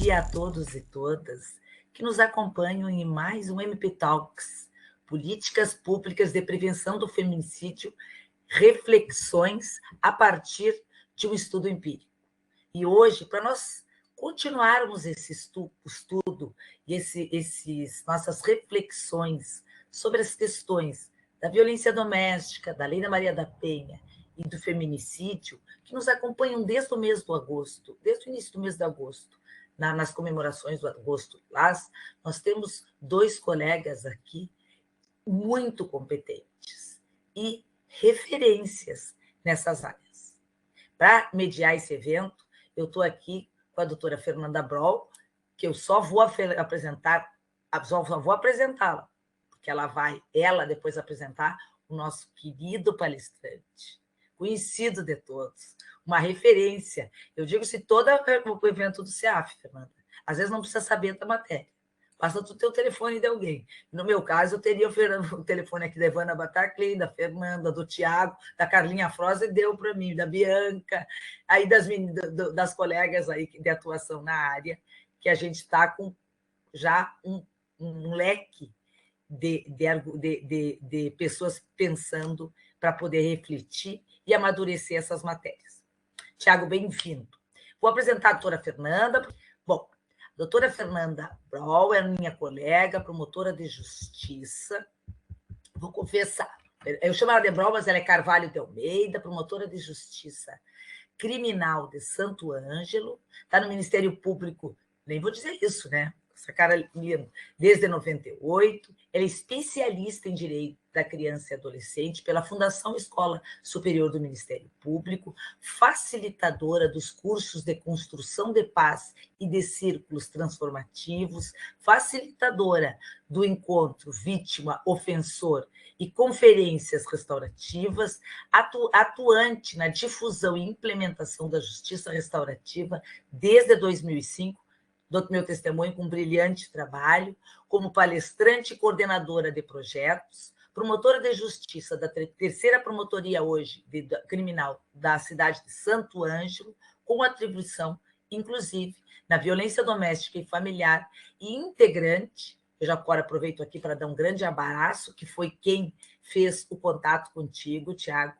dia a todos e todas que nos acompanham em mais um MP Talks, Políticas Públicas de Prevenção do Feminicídio, reflexões a partir de um estudo empírico. E hoje, para nós continuarmos esse estudo e nossas reflexões sobre as questões da violência doméstica, da Lei da Maria da Penha e do feminicídio, que nos acompanham desde o mês de agosto, desde o início do mês de agosto, nas comemorações do agosto. Nós temos dois colegas aqui muito competentes e referências nessas áreas. Para mediar esse evento, eu estou aqui com a doutora Fernanda Broll, que eu só vou apresentá-la, porque ela depois apresentar o nosso querido palestrante, conhecido de todos, uma referência. Eu digo se todo o evento do CEAF, Fernanda, às vezes não precisa saber da matéria, basta tu ter o telefone de alguém. No meu caso, eu teria o telefone aqui da Ivana Bataclin, da Fernanda, do Tiago, da Carlinha Froza, e deu para mim, da Bianca, aí das colegas aí de atuação na área, que a gente está com já um leque de pessoas pensando para poder refletir e amadurecer essas matérias. Tiago, bem-vindo. Vou apresentar a doutora Fernanda. Bom, a doutora Fernanda Broll é minha colega, promotora de justiça. Vou confessar, eu chamo ela de Broll, mas ela é Carvalho de Almeida, promotora de justiça criminal de Santo Ângelo, está no Ministério Público, nem vou dizer isso, né? Essa cara linda, desde 98, ela é especialista em Direito da Criança e Adolescente pela Fundação Escola Superior do Ministério Público, facilitadora dos cursos de construção de paz e de círculos transformativos, facilitadora do encontro vítima-ofensor e conferências restaurativas, atuante na difusão e implementação da justiça restaurativa desde 2005, dou meu testemunho com um brilhante trabalho, como palestrante e coordenadora de projetos, promotora de justiça da terceira promotoria hoje criminal da cidade de Santo Ângelo, com atribuição, inclusive, na violência doméstica e familiar, e integrante, eu já agora aproveito aqui para dar um grande abraço, que foi quem fez o contato contigo, Tiago,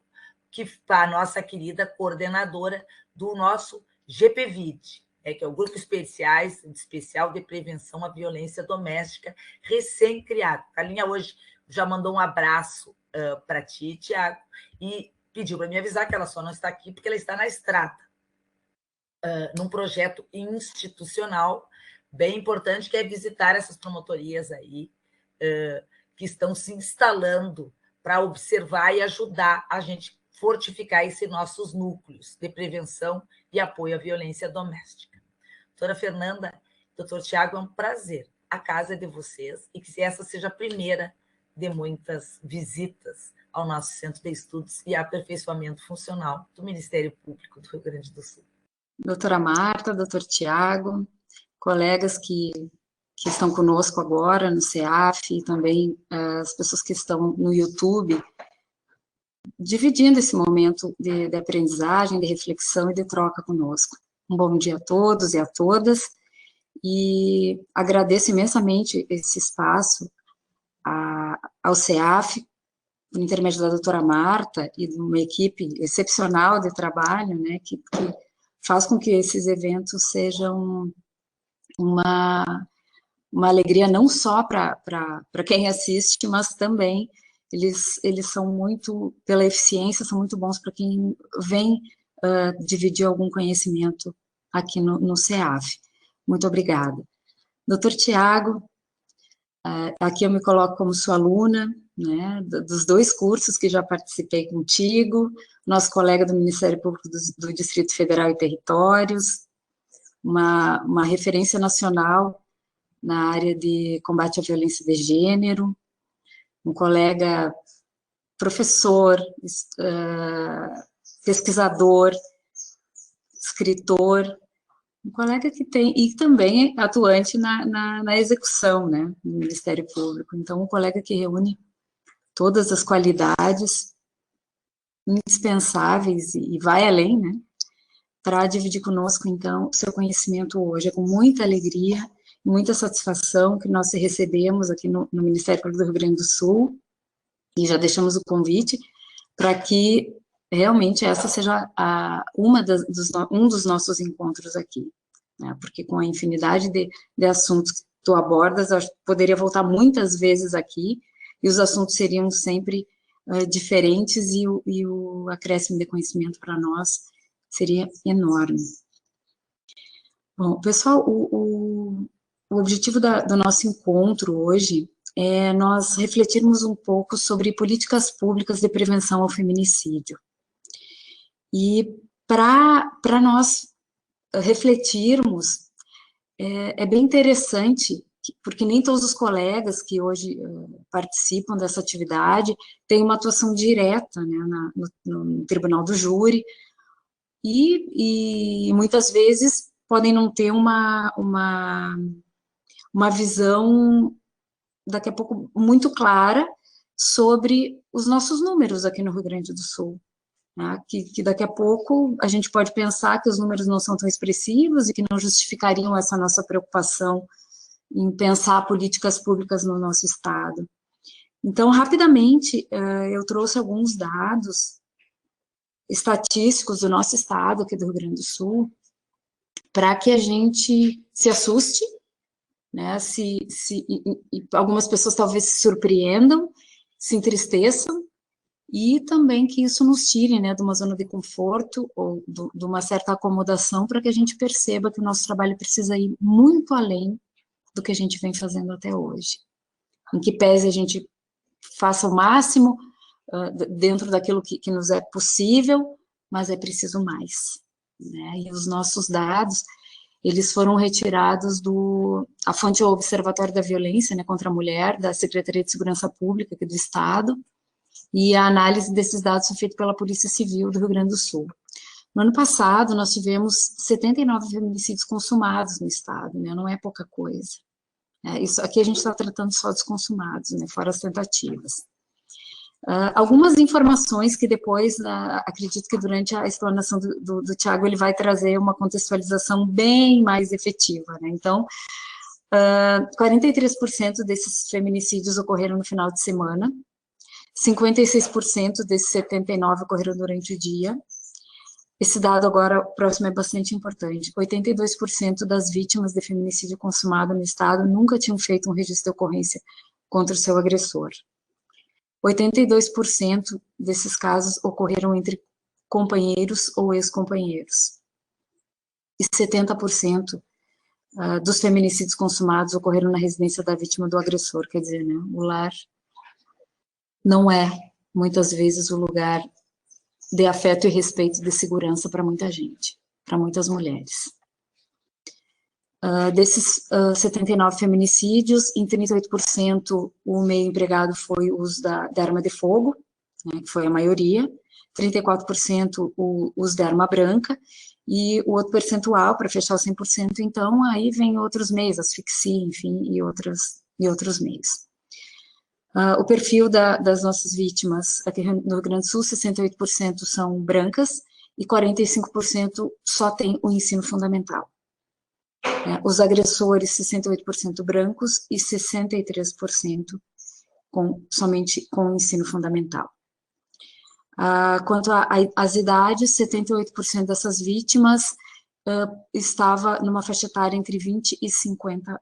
que a nossa querida coordenadora do nosso GPVID, que é o Grupo Especial de Prevenção à Violência Doméstica, recém-criado. A Carlinha hoje já mandou um abraço para ti, Tiago, e pediu para me avisar que ela só não está aqui porque ela está na estrada, num projeto institucional bem importante, que é visitar essas promotorias aí, que estão se instalando para observar e ajudar a gente fortificar esses nossos núcleos de prevenção e apoio à violência doméstica. Doutora Fernanda, doutor Tiago, é um prazer. A casa é de vocês e que essa seja a primeira de muitas visitas ao nosso Centro de Estudos e Aperfeiçoamento Funcional do Ministério Público do Rio Grande do Sul. Doutora Marta, doutor Tiago, colegas que estão conosco agora no CEAF e também as pessoas que estão no YouTube, dividindo esse momento de aprendizagem, de reflexão e de troca conosco. Um bom dia a todos e a todas, e agradeço imensamente esse espaço ao CEAF, por intermédio da doutora Marta e de uma equipe excepcional de trabalho, né, que faz com que esses eventos sejam uma alegria não só para quem assiste, mas também eles são muito, pela eficiência, são muito bons para quem vem dividir algum conhecimento aqui no CEAF. Muito obrigada. Doutor Tiago, aqui eu me coloco como sua aluna, né, dos dois cursos que já participei contigo, nosso colega do Ministério Público do Distrito Federal e Territórios, uma referência nacional na área de combate à violência de gênero, um colega professor, pesquisador, escritor, um colega que tem, e também atuante na execução, né, no Ministério Público. Então, um colega que reúne todas as qualidades indispensáveis e vai além, né, para dividir conosco, então, o seu conhecimento hoje. É com muita alegria, muita satisfação que nós recebemos aqui no Ministério Público do Rio Grande do Sul, e já deixamos o convite para que realmente essa seja um dos nossos encontros aqui, né? Porque com a infinidade de assuntos que tu abordas, eu poderia voltar muitas vezes aqui, e os assuntos seriam sempre diferentes, e o acréscimo de conhecimento para nós seria enorme. Bom, pessoal, o objetivo do nosso encontro hoje é nós refletirmos um pouco sobre políticas públicas de prevenção ao feminicídio. E para nós refletirmos, é bem interessante, porque nem todos os colegas que hoje participam dessa atividade têm uma atuação direta, né, no Tribunal do Júri, e muitas vezes podem não ter uma visão, daqui a pouco, muito clara sobre os nossos números aqui no Rio Grande do Sul. Né? Que daqui a pouco a gente pode pensar que os números não são tão expressivos e que não justificariam essa nossa preocupação em pensar políticas públicas no nosso estado. Então, rapidamente, eu trouxe alguns dados estatísticos do nosso estado, aqui do Rio Grande do Sul, para que a gente se assuste, né, e algumas pessoas talvez se surpreendam, se entristeçam, e também que isso nos tire, né, de uma zona de conforto ou de uma certa acomodação, para que a gente perceba que o nosso trabalho precisa ir muito além do que a gente vem fazendo até hoje. Em que pese a gente faça o máximo dentro daquilo que nos é possível, mas é preciso mais, né? E os nossos dados, eles foram retirados a fonte é o Observatório da Violência, né, contra a Mulher, da Secretaria de Segurança Pública aqui do Estado, e a análise desses dados foi feita pela Polícia Civil do Rio Grande do Sul. No ano passado, nós tivemos 79 feminicídios consumados no Estado, né, não é pouca coisa. Isso aqui a gente está tratando só dos consumados, né, fora as tentativas. Algumas informações que depois, acredito que durante a explanação do Tiago, ele vai trazer uma contextualização bem mais efetiva, né? Então, 43% desses feminicídios ocorreram no final de semana, 56% desses 79 ocorreram durante o dia. Esse dado agora, próximo, é bastante importante. 82% das vítimas de feminicídio consumado no estado nunca tinham feito um registro de ocorrência contra o seu agressor. 82% desses casos ocorreram entre companheiros ou ex-companheiros. E 70% dos feminicídios consumados ocorreram na residência da vítima do agressor, quer dizer, né, o lar não é, muitas vezes, o lugar de afeto e respeito, de segurança para muita gente, para muitas mulheres. Desses 79 feminicídios, em 38% o meio empregado foi o uso da arma de fogo, né, que foi a maioria, 34% o uso da arma branca, e o outro percentual, para fechar os 100%, então, aí vem outros meios, asfixia, enfim, e outros meios. O perfil das nossas vítimas aqui no Rio Grande do Sul, 68% são brancas, e 45% só tem o ensino fundamental. Os agressores, 68% brancos e 63% somente com o ensino fundamental. Quanto às idades, 78% dessas vítimas estava numa faixa etária entre 20 e 50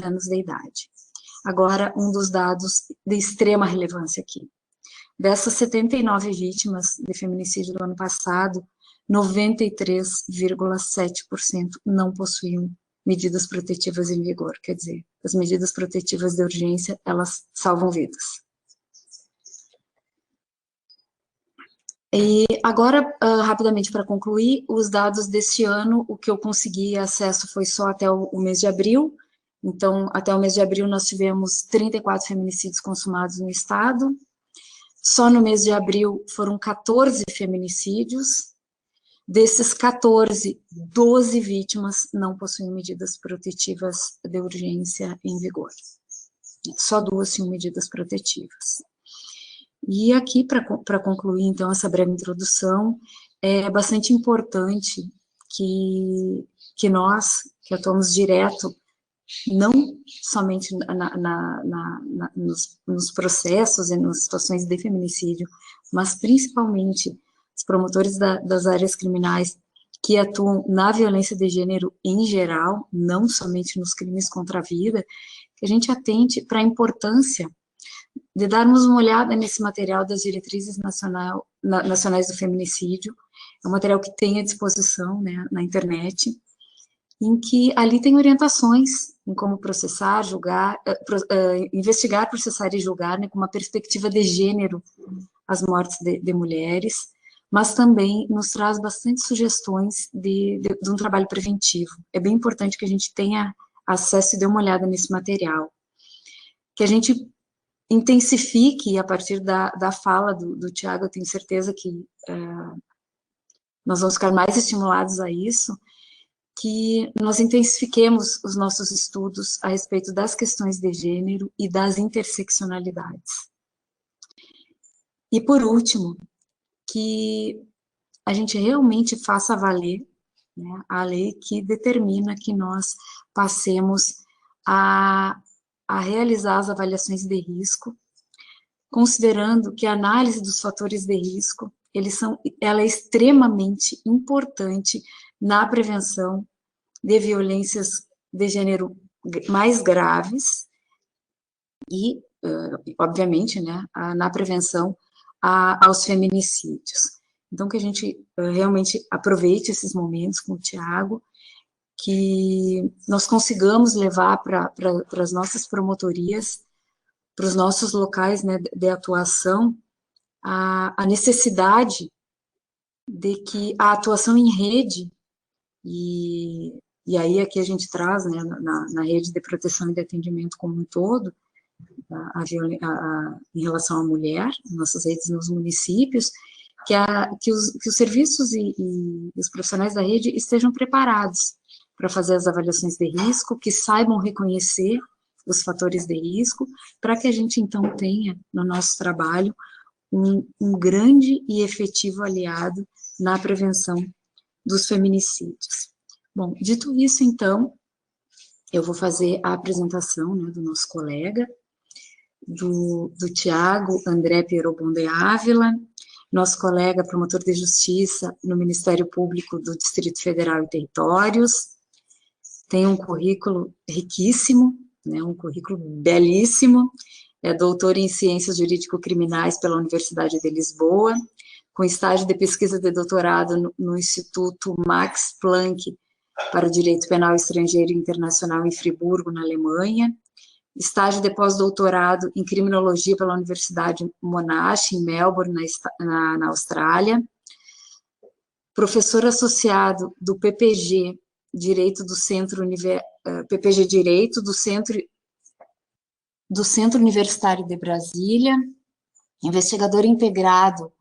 anos de idade. Agora, um dos dados de extrema relevância aqui. Dessas 79 vítimas de feminicídio do ano passado, 93,7% não possuíam medidas protetivas em vigor, quer dizer, as medidas protetivas de urgência, elas salvam vidas. E agora, rapidamente para concluir, os dados deste ano, o que eu consegui acesso foi só até o mês de abril. Então, até o mês de abril nós tivemos 34 feminicídios consumados no estado. Só no mês de abril foram 14 feminicídios. Desses 14, 12 vítimas não possuem medidas protetivas de urgência em vigor. Só 2 tinham medidas protetivas. E aqui, para concluir, então, essa breve introdução, é bastante importante que nós, que atuamos direto, não somente nos processos e nas situações de feminicídio, mas principalmente os promotores das áreas criminais que atuam na violência de gênero em geral, não somente nos crimes contra a vida, que a gente atente para a importância de darmos uma olhada nesse material das diretrizes nacionais do feminicídio. É um material que tem à disposição, né, na internet, em que ali tem orientações em como processar, julgar, investigar, processar e julgar, né, com uma perspectiva de gênero, as mortes de mulheres, mas também nos traz bastante sugestões de um trabalho preventivo. É bem importante que a gente tenha acesso e dê uma olhada nesse material. Que a gente intensifique, a partir da fala do Tiago, eu tenho certeza que nós vamos ficar mais estimulados a isso, que nós intensifiquemos os nossos estudos a respeito das questões de gênero e das interseccionalidades. E, por último, que a gente realmente faça valer, né, a lei que determina que nós passemos a realizar as avaliações de risco, considerando que a análise dos fatores de risco, ela é extremamente importante na prevenção de violências de gênero mais graves e, obviamente, né, na prevenção aos feminicídios. Então, que a gente realmente aproveite esses momentos com o Tiago, que nós consigamos levar para as nossas promotorias, para os nossos locais, né, de atuação, a necessidade de que a atuação em rede, e aí aqui a gente traz, né, na rede de proteção e de atendimento como um todo, em relação à mulher, nossas redes nos municípios, que os serviços e os profissionais da rede estejam preparados para fazer as avaliações de risco, que saibam reconhecer os fatores de risco, para que a gente, então, tenha no nosso trabalho um grande e efetivo aliado na prevenção dos feminicídios. Bom, dito isso, então, eu vou fazer a apresentação, né, do nosso colega, do Tiago André Pierobon de Ávila, nosso colega promotor de justiça no Ministério Público do Distrito Federal e Territórios, tem um currículo riquíssimo, né, um currículo belíssimo, é doutor em Ciências Jurídico-Criminais pela Universidade de Lisboa, com estágio de pesquisa de doutorado no Instituto Max Planck para o Direito Penal Estrangeiro e Internacional em Friburgo, na Alemanha, estágio de pós-doutorado em Criminologia pela Universidade Monash, em Melbourne, na Austrália, professor associado do PPG Direito do Centro PPG Direito do Centro Universitário de Brasília, investigador integrado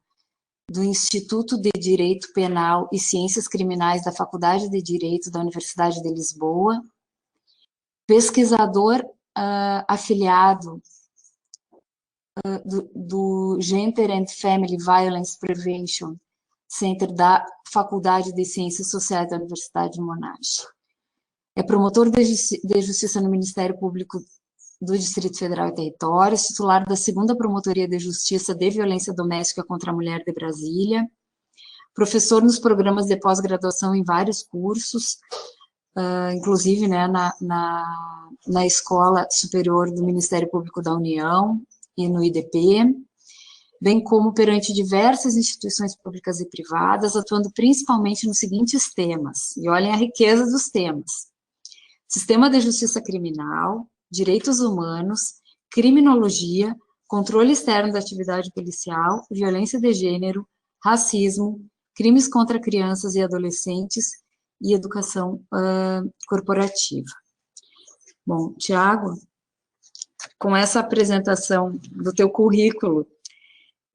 do Instituto de Direito Penal e Ciências Criminais da Faculdade de Direito da Universidade de Lisboa, pesquisador afiliado do Gender and Family Violence Prevention Center da Faculdade de Ciências Sociais da Universidade de Monash. É promotor de Justiça no Ministério Público do Distrito Federal e Territórios, titular da 2ª Promotoria de Justiça de Violência Doméstica contra a Mulher de Brasília, professor nos programas de pós-graduação em vários cursos, inclusive, né, na Escola Superior do Ministério Público da União e no IDP, bem como perante diversas instituições públicas e privadas, atuando principalmente nos seguintes temas, e olhem a riqueza dos temas: sistema de justiça criminal, direitos humanos, criminologia, controle externo da atividade policial, violência de gênero, racismo, crimes contra crianças e adolescentes e educação corporativa. Bom, Tiago, com essa apresentação do teu currículo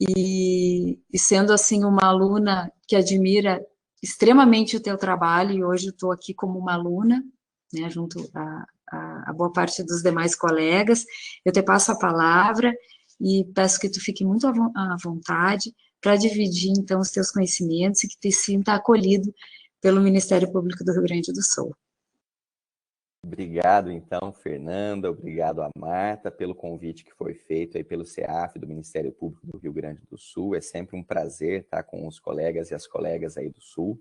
e sendo, assim, uma aluna que admira extremamente o teu trabalho, e hoje eu estou aqui como uma aluna, né, junto a boa parte dos demais colegas, eu te passo a palavra e peço que tu fique muito à vontade para dividir, então, os teus conhecimentos e que te sinta acolhido pelo Ministério Público do Rio Grande do Sul. Obrigado, então, Fernanda, obrigado a Marta pelo convite que foi feito aí pelo CEAF, do Ministério Público do Rio Grande do Sul. É sempre um prazer estar com os colegas e as colegas aí do Sul.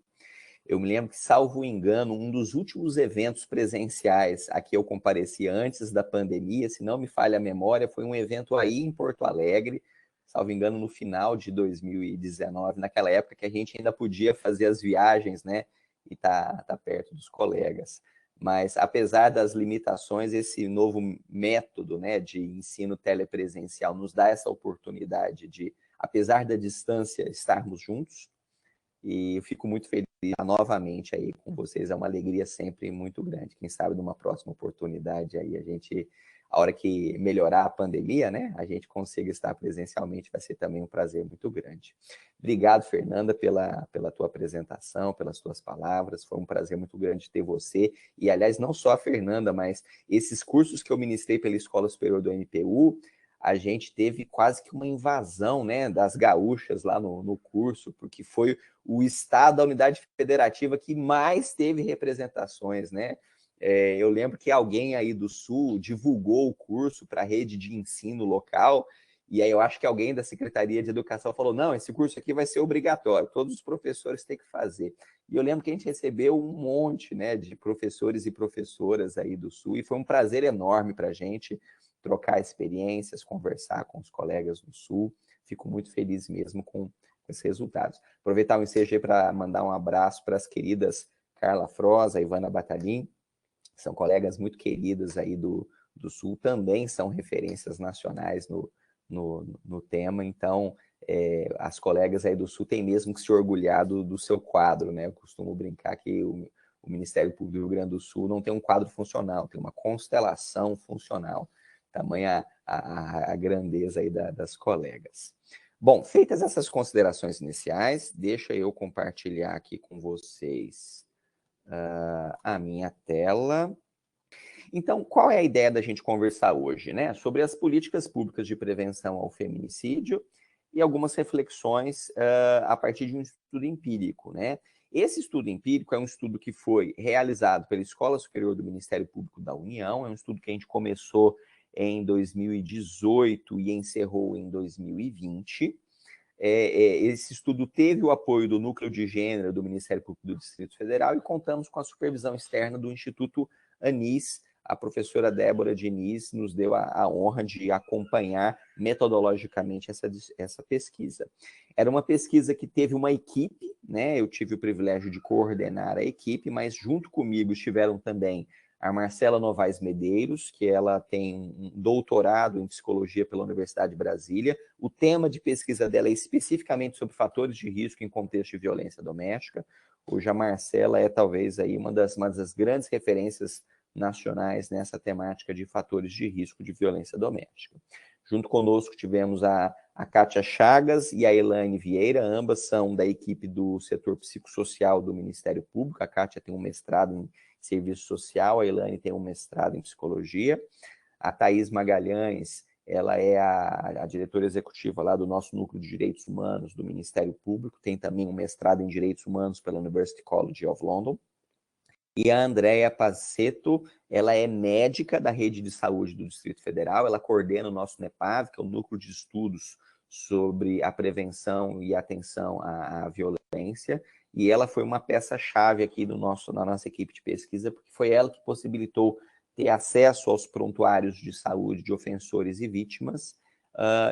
Eu me lembro que, salvo engano, um dos últimos eventos presenciais a que eu compareci antes da pandemia, se não me falha a memória, foi um evento aí em Porto Alegre, salvo engano, no final de 2019, naquela época que a gente ainda podia fazer as viagens, né, e tá perto dos colegas. Mas, apesar das limitações, esse novo método, né, de ensino telepresencial nos dá essa oportunidade de, apesar da distância, estarmos juntos. E eu fico muito feliz de estar novamente aí com vocês. É uma alegria sempre muito grande. Quem sabe numa próxima oportunidade aí a hora que melhorar a pandemia, né, a gente consiga estar presencialmente, vai ser também um prazer muito grande. Obrigado, Fernanda, pela tua apresentação, pelas tuas palavras. Foi um prazer muito grande ter você. E, aliás, não só a Fernanda, mas esses cursos que eu ministrei pela Escola Superior do MPU, a gente teve quase que uma invasão, né, das gaúchas lá no curso, porque foi o estado, a unidade federativa que mais teve representações, né? Eu lembro que alguém aí do Sul divulgou o curso para a rede de ensino local, e aí eu acho que alguém da Secretaria de Educação falou, não, esse curso aqui vai ser obrigatório, todos os professores têm que fazer. E eu lembro que a gente recebeu um monte, né, de professores e professoras aí do Sul, e foi um prazer enorme para a gente trocar experiências, conversar com os colegas do Sul. Fico muito feliz mesmo com esses resultados. Aproveitar o ensejo para mandar um abraço para as queridas Carla Froza, Ivana Batalhin, que são colegas muito queridas aí do Sul, também são referências nacionais no tema, então as colegas aí do Sul têm mesmo que se orgulhar do seu quadro, né? Eu costumo brincar que o Ministério Público do Rio Grande do Sul não tem um quadro funcional, tem uma constelação funcional, tamanha a grandeza aí das colegas. Bom, feitas essas considerações iniciais, deixa eu compartilhar aqui com vocês a minha tela. Então, qual é a ideia da gente conversar hoje, né? Sobre as políticas públicas de prevenção ao feminicídio e algumas reflexões a partir de um estudo empírico, né? Esse estudo empírico é um estudo que foi realizado pela Escola Superior do Ministério Público da União, é um estudo que a gente começou em 2018 e encerrou em 2020. Esse estudo teve o apoio do Núcleo de Gênero do Ministério Público do Distrito Federal e contamos com a supervisão externa do Instituto Anis. A professora Débora Diniz nos deu a honra de acompanhar metodologicamente essa pesquisa. Era uma pesquisa que teve uma equipe, né? Eu tive o privilégio de coordenar a equipe, mas junto comigo estiveram também a Marcela Novaes Medeiros, que ela tem um doutorado em psicologia pela Universidade de Brasília. O tema de pesquisa dela é especificamente sobre fatores de risco em contexto de violência doméstica. Hoje a Marcela é talvez aí uma das grandes referências nacionais nessa temática de fatores de risco de violência doméstica. Junto conosco tivemos a Kátia Chagas e a Elaine Vieira, ambas são da equipe do setor psicossocial do Ministério Público. A Kátia tem um mestrado em serviço social, a Elaine tem um mestrado em psicologia. A Thaís Magalhães, ela é a diretora executiva lá do nosso Núcleo de Direitos Humanos do Ministério Público, tem também um mestrado em Direitos Humanos pela University College of London. E a Andréa Pazzetto, ela é médica da Rede de Saúde do Distrito Federal, ela coordena o nosso NEPAV, que é o Núcleo de Estudos sobre a Prevenção e Atenção à Violência, e ela foi uma peça-chave aqui na nossa equipe de pesquisa, porque foi ela que possibilitou ter acesso aos prontuários de saúde de ofensores e vítimas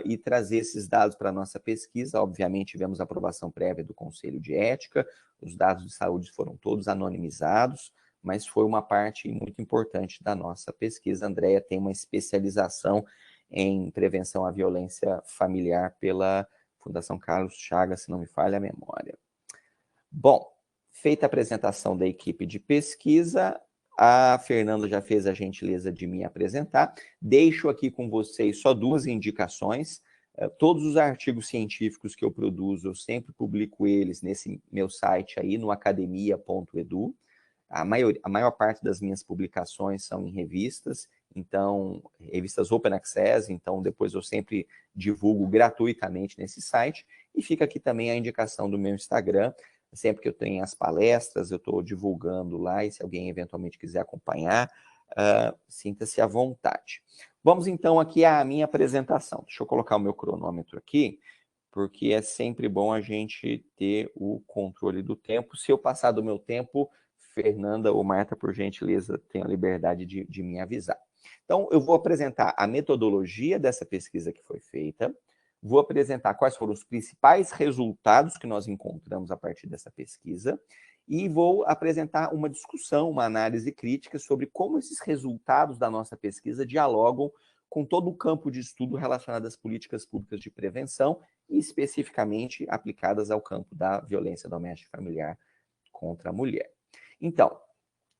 e trazer esses dados para a nossa pesquisa. Obviamente, tivemos aprovação prévia do Conselho de Ética, os dados de saúde foram todos anonimizados, mas foi uma parte muito importante da nossa pesquisa. A Andréa tem uma especialização em prevenção à violência familiar pela Fundação Carlos Chagas, se não me falha a memória. Bom, feita a apresentação da equipe de pesquisa, a Fernanda já fez a gentileza de me apresentar. Deixo aqui com vocês só duas indicações. Todos os artigos científicos que eu produzo, eu sempre publico eles nesse meu site aí, no academia.edu. A maior parte das minhas publicações são em revistas, então, revistas Open Access, então depois eu sempre divulgo gratuitamente nesse site, e fica aqui também a indicação do meu Instagram, sempre que eu tenho as palestras, eu estou divulgando lá, e se alguém eventualmente quiser acompanhar, sinta-se à vontade. Vamos então aqui à minha apresentação. Deixa eu colocar o meu cronômetro aqui, porque é sempre bom a gente ter o controle do tempo. Se eu passar do meu tempo, Fernanda ou Marta, por gentileza, tenham a liberdade de me avisar. Então, eu vou apresentar a metodologia dessa pesquisa que foi feita, vou apresentar quais foram os principais resultados que nós encontramos a partir dessa pesquisa, e vou apresentar uma discussão, uma análise crítica sobre como esses resultados da nossa pesquisa dialogam com todo o campo de estudo relacionado às políticas públicas de prevenção e especificamente aplicadas ao campo da violência doméstica e familiar contra a mulher. Então,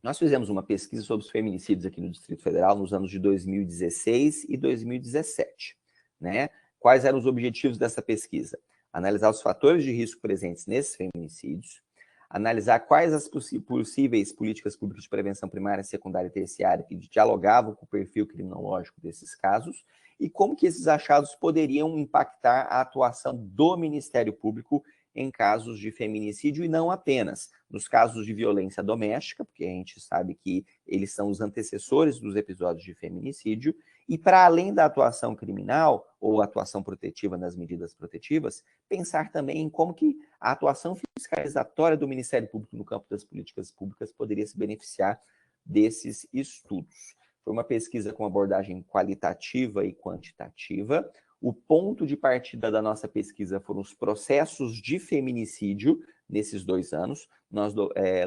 nós fizemos uma pesquisa sobre os feminicídios aqui no Distrito Federal nos anos de 2016 e 2017, né? Quais eram os objetivos dessa pesquisa? Analisar os fatores de risco presentes nesses feminicídios, analisar quais as possíveis políticas públicas de prevenção primária, secundária e terciária que dialogavam com o perfil criminológico desses casos e como que esses achados poderiam impactar a atuação do Ministério Público em casos de feminicídio e não apenas nos casos de violência doméstica, porque a gente sabe que eles são os antecessores dos episódios de feminicídio, e para além da atuação criminal ou atuação protetiva nas medidas protetivas, pensar também em como que a atuação fiscalizatória do Ministério Público no campo das políticas públicas poderia se beneficiar desses estudos. Foi uma pesquisa com abordagem qualitativa e quantitativa. O ponto de partida da nossa pesquisa foram os processos de feminicídio nesses 2 anos. Nós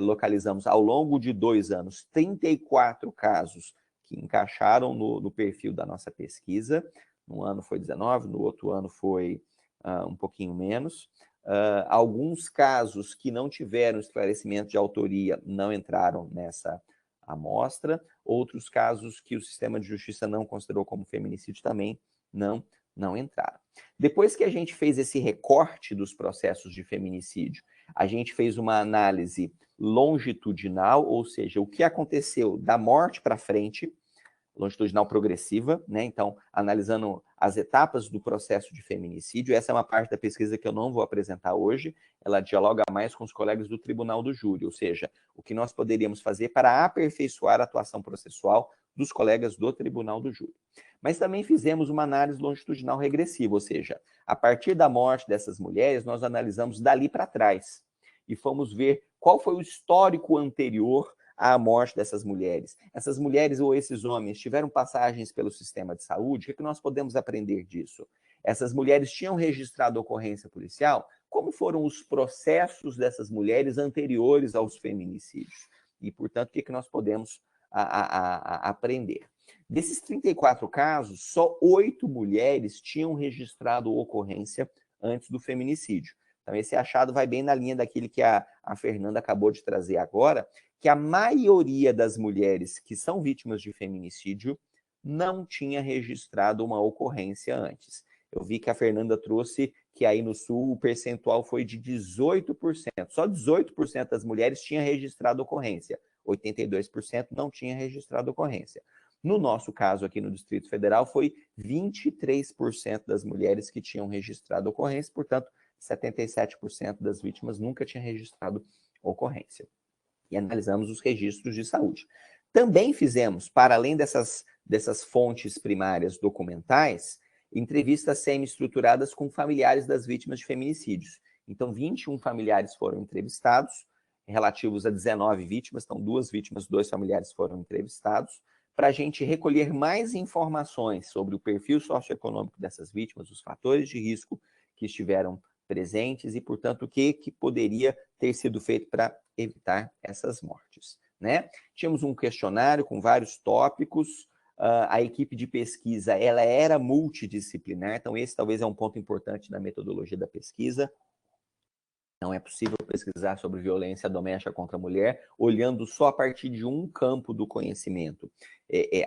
localizamos ao longo de 2 anos 34 casos que encaixaram no perfil da nossa pesquisa. No ano foi 19, no outro ano foi um pouquinho menos. Alguns casos que não tiveram esclarecimento de autoria não entraram nessa amostra. Outros casos que o sistema de justiça não considerou como feminicídio também não entraram. Depois que a gente fez esse recorte dos processos de feminicídio, a gente fez uma análise longitudinal, ou seja, o que aconteceu da morte para frente, longitudinal progressiva, né? Então, analisando as etapas do processo de feminicídio. Essa é uma parte da pesquisa que eu não vou apresentar hoje, ela dialoga mais com os colegas do Tribunal do Júri, ou seja, o que nós poderíamos fazer para aperfeiçoar a atuação processual dos colegas do Tribunal do Júri. Mas também fizemos uma análise longitudinal regressiva, ou seja, a partir da morte dessas mulheres, nós analisamos dali para trás e fomos ver qual foi o histórico anterior à morte dessas mulheres. Essas mulheres ou esses homens tiveram passagens pelo sistema de saúde? O que nós podemos aprender disso? Essas mulheres tinham registrado ocorrência policial? Como foram os processos dessas mulheres anteriores aos feminicídios? E, portanto, o que nós podemos aprender? Desses 34 casos, só 8 mulheres tinham registrado ocorrência antes do feminicídio. Então, esse achado vai bem na linha daquilo que a Fernanda acabou de trazer agora, que a maioria das mulheres que são vítimas de feminicídio não tinha registrado uma ocorrência antes. Eu vi que a Fernanda trouxe que aí no Sul o percentual foi de 18%. Só 18% das mulheres tinha registrado ocorrência. 82% não tinha registrado ocorrência. No nosso caso aqui no Distrito Federal foi 23% das mulheres que tinham registrado ocorrência, portanto, 77% das vítimas nunca tinham registrado ocorrência. E analisamos os registros de saúde. Também fizemos, para além dessas fontes primárias documentais, entrevistas semi-estruturadas com familiares das vítimas de feminicídios. Então, 21 familiares foram entrevistados, relativos a 19 vítimas, então 2 vítimas, 2 familiares foram entrevistados, para a gente recolher mais informações sobre o perfil socioeconômico dessas vítimas, os fatores de risco que estiveram presentes e, portanto, o que poderia ter sido feito para evitar essas mortes, né? Tínhamos um questionário com vários tópicos, a equipe de pesquisa ela era multidisciplinar, então esse talvez é um ponto importante na metodologia da pesquisa. Não é possível pesquisar sobre violência doméstica contra a mulher olhando só a partir de um campo do conhecimento.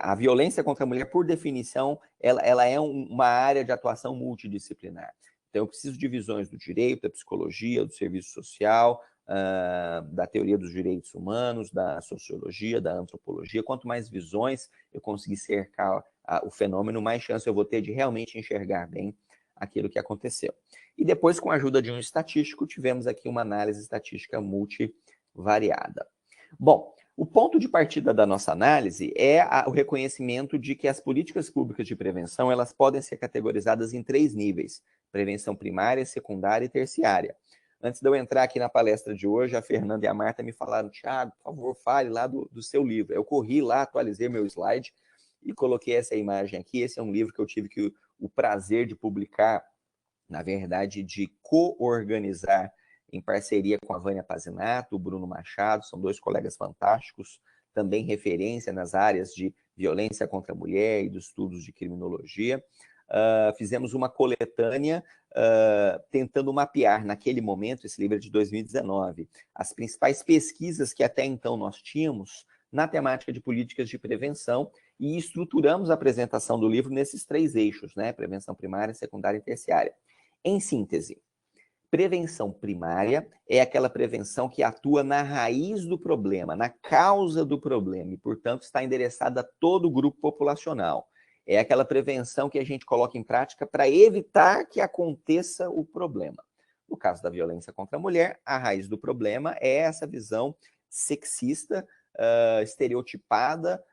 A violência contra a mulher, por definição, ela é uma área de atuação multidisciplinar. Então, eu preciso de visões do direito, da psicologia, do serviço social, da teoria dos direitos humanos, da sociologia, da antropologia. Quanto mais visões eu conseguir cercar o fenômeno, mais chance eu vou ter de realmente enxergar bem aquilo que aconteceu. E depois, com a ajuda de um estatístico, tivemos aqui uma análise estatística multivariada. Bom, o ponto de partida da nossa análise é o reconhecimento de que as políticas públicas de prevenção elas podem ser categorizadas em 3 níveis: prevenção primária, secundária e terciária. Antes de eu entrar aqui na palestra de hoje, a Fernanda e a Marta me falaram: Thiago, por favor, fale lá do seu livro. Eu corri lá, atualizei meu slide e coloquei essa imagem aqui. Esse é um livro que eu tive o prazer de publicar, na verdade, de co-organizar em parceria com a Vânia Pazinato, o Bruno Machado, são 2 colegas fantásticos, também referência nas áreas de violência contra a mulher e dos estudos de criminologia. Fizemos uma coletânea tentando mapear, naquele momento, esse livro é de 2019, as principais pesquisas que até então nós tínhamos na temática de políticas de prevenção e estruturamos a apresentação do livro nesses 3 eixos, né? Prevenção primária, secundária e terciária. Em síntese, prevenção primária é aquela prevenção que atua na raiz do problema, na causa do problema, e, portanto, está endereçada a todo o grupo populacional. É aquela prevenção que a gente coloca em prática para evitar que aconteça o problema. No caso da violência contra a mulher, a raiz do problema é essa visão sexista, estereotipada,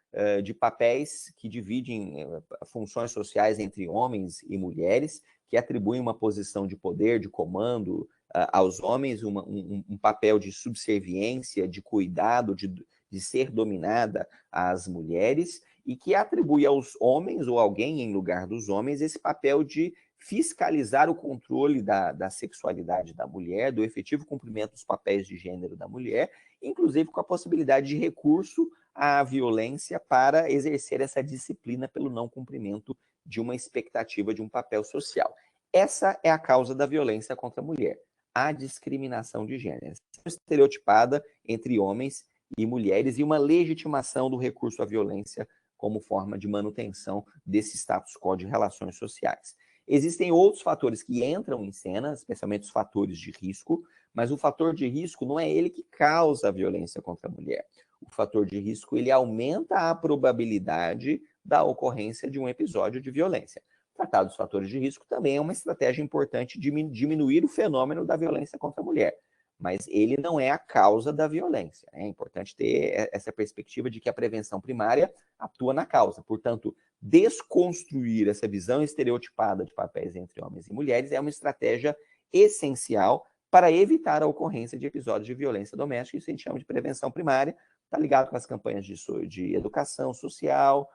de papéis que dividem funções sociais entre homens e mulheres, que atribuem uma posição de poder, de comando aos homens, um papel de subserviência, de cuidado, de ser dominada às mulheres, e que atribui aos homens, ou alguém em lugar dos homens, esse papel de fiscalizar o controle da sexualidade da mulher, do efetivo cumprimento dos papéis de gênero da mulher, inclusive com a possibilidade de recurso à violência para exercer essa disciplina pelo não cumprimento de uma expectativa de um papel social. Essa é a causa da violência contra a mulher, a discriminação de gênero, estereotipada entre homens e mulheres e uma legitimação do recurso à violência como forma de manutenção desse status quo de relações sociais. Existem outros fatores que entram em cena, especialmente os fatores de risco, mas o fator de risco não é ele que causa a violência contra a mulher. O fator de risco, ele aumenta a probabilidade da ocorrência de um episódio de violência. Tratar dos fatores de risco também é uma estratégia importante de diminuir o fenômeno da violência contra a mulher, mas ele não é a causa da violência. É importante ter essa perspectiva de que a prevenção primária atua na causa. Portanto, desconstruir essa visão estereotipada de papéis entre homens e mulheres é uma estratégia essencial para evitar a ocorrência de episódios de violência doméstica. Isso a gente chama de prevenção primária, está ligado com as campanhas de educação social,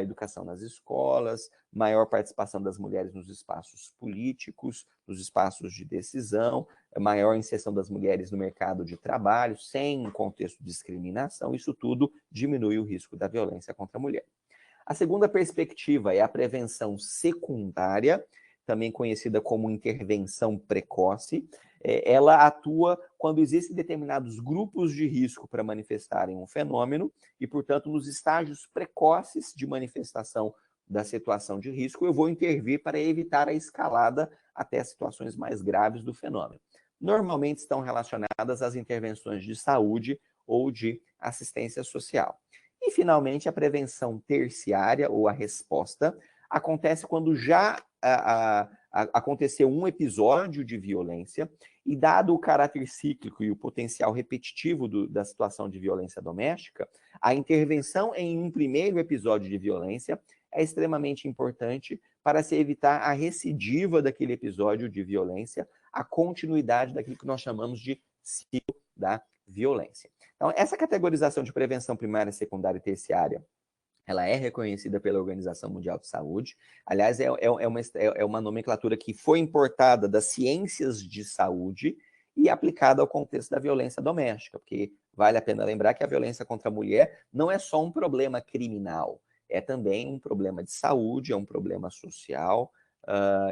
educação nas escolas, maior participação das mulheres nos espaços políticos, nos espaços de decisão, maior inserção das mulheres no mercado de trabalho, sem um contexto de discriminação. Isso tudo diminui o risco da violência contra a mulher. A segunda perspectiva é a prevenção secundária, também conhecida como intervenção precoce. Ela atua quando existem determinados grupos de risco para manifestarem um fenômeno e, portanto, nos estágios precoces de manifestação da situação de risco, eu vou intervir para evitar a escalada até situações mais graves do fenômeno. Normalmente estão relacionadas às intervenções de saúde ou de assistência social. E, finalmente, a prevenção terciária, ou a resposta, acontece quando já aconteceu um episódio de violência e, dado o caráter cíclico e o potencial repetitivo da situação de violência doméstica, a intervenção em um primeiro episódio de violência é extremamente importante para se evitar a recidiva daquele episódio de violência, a continuidade daquilo que nós chamamos de ciclo da violência. Então, essa categorização de prevenção primária, secundária e terciária, ela é reconhecida pela Organização Mundial de Saúde. Aliás, é uma nomenclatura que foi importada das ciências de saúde e aplicada ao contexto da violência doméstica, porque vale a pena lembrar que a violência contra a mulher não é só um problema criminal, é também um problema de saúde, é um problema social,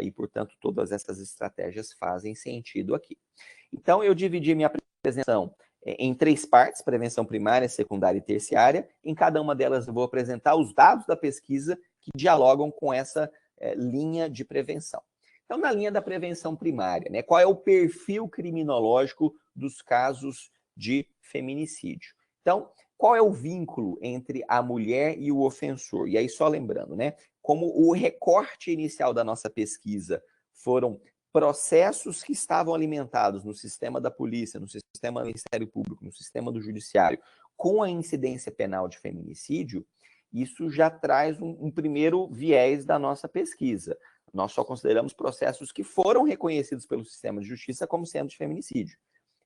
e, portanto, todas essas estratégias fazem sentido aqui. Então, eu dividi minha apresentação em 3 partes: prevenção primária, secundária e terciária. Em cada uma delas eu vou apresentar os dados da pesquisa que dialogam com essa linha de prevenção. Então, na linha da prevenção primária, né, qual é o perfil criminológico dos casos de feminicídio. Então, qual é o vínculo entre a mulher e o ofensor? E aí, só lembrando, né? Como o recorte inicial da nossa pesquisa foram processos que estavam alimentados no sistema da polícia, no sistema do Ministério Público, no sistema do Judiciário, com a incidência penal de feminicídio, isso já traz um primeiro viés da nossa pesquisa. Nós só consideramos processos que foram reconhecidos pelo sistema de justiça como sendo de feminicídio.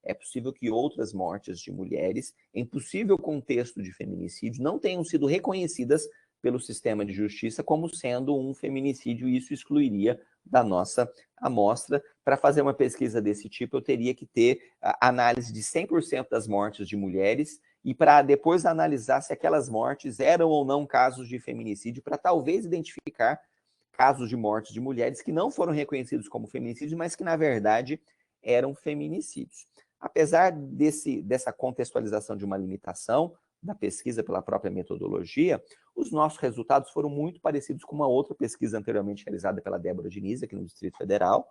É possível que outras mortes de mulheres, em possível contexto de feminicídio, não tenham sido reconhecidas pelo sistema de justiça como sendo um feminicídio, e isso excluiria da nossa amostra. Para fazer uma pesquisa desse tipo, eu teria que ter a análise de 100% das mortes de mulheres, e para depois analisar se aquelas mortes eram ou não casos de feminicídio, para talvez identificar casos de mortes de mulheres que não foram reconhecidos como feminicídios, mas que, na verdade, eram feminicídios. Apesar dessa contextualização de uma limitação da pesquisa pela própria metodologia, os nossos resultados foram muito parecidos com uma outra pesquisa anteriormente realizada pela Débora Diniz, aqui no Distrito Federal,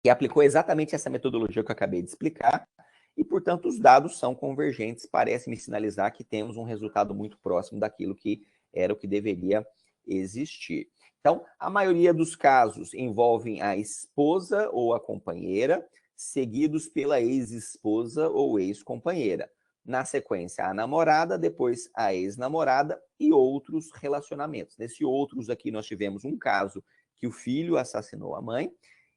que aplicou exatamente essa metodologia que eu acabei de explicar, e, portanto, os dados são convergentes, parece-me sinalizar que temos um resultado muito próximo daquilo que era o que deveria existir. Então, a maioria dos casos envolvem a esposa ou a companheira, seguidos pela ex-esposa ou ex-companheira. Na sequência, a namorada, depois a ex-namorada e outros relacionamentos. Nesse outros aqui, nós tivemos um caso que o filho assassinou a mãe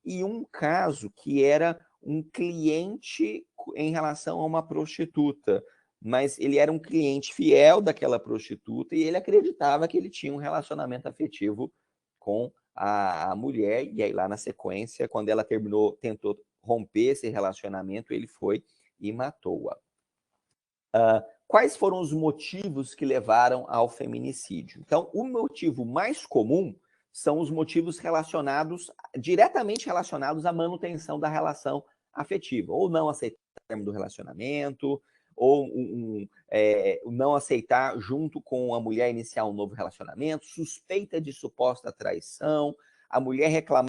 e um caso que era um cliente em relação a uma prostituta, mas ele era um cliente fiel daquela prostituta e ele acreditava que ele tinha um relacionamento afetivo com a mulher, e aí lá na sequência, quando ela tentou romper esse relacionamento, ele foi e matou-a. Quais foram os motivos que levaram ao feminicídio? Então, o motivo mais comum são os motivos diretamente relacionados à manutenção da relação afetiva, ou não aceitar o término do relacionamento, ou não aceitar, junto com a mulher, iniciar um novo relacionamento, suspeita de suposta traição, a mulher reclamar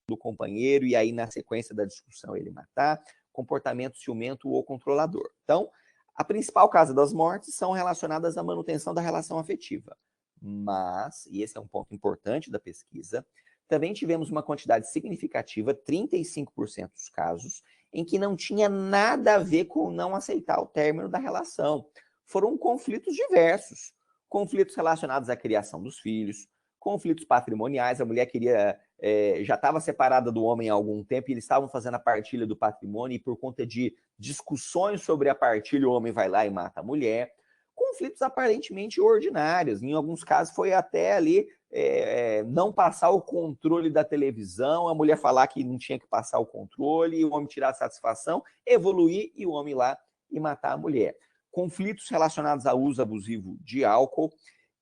do companheiro e aí, na sequência da discussão, ele matar, comportamento ciumento ou controlador. Então, a principal causa das mortes são relacionadas à manutenção da relação afetiva. Mas, e esse é um ponto importante da pesquisa, também tivemos uma quantidade significativa, 35% dos casos, em que não tinha nada a ver com não aceitar o término da relação. Foram conflitos diversos. Conflitos relacionados à criação dos filhos, conflitos patrimoniais, a mulher já estava separada do homem há algum tempo e eles estavam fazendo a partilha do patrimônio e por conta de discussões sobre a partilha, o homem vai lá e mata a mulher. Conflitos aparentemente ordinários, em alguns casos foi até ali não passar o controle da televisão, a mulher falar que não tinha que passar o controle, o homem tirar a satisfação, evoluir e o homem ir lá e matar a mulher. Conflitos relacionados ao uso abusivo de álcool.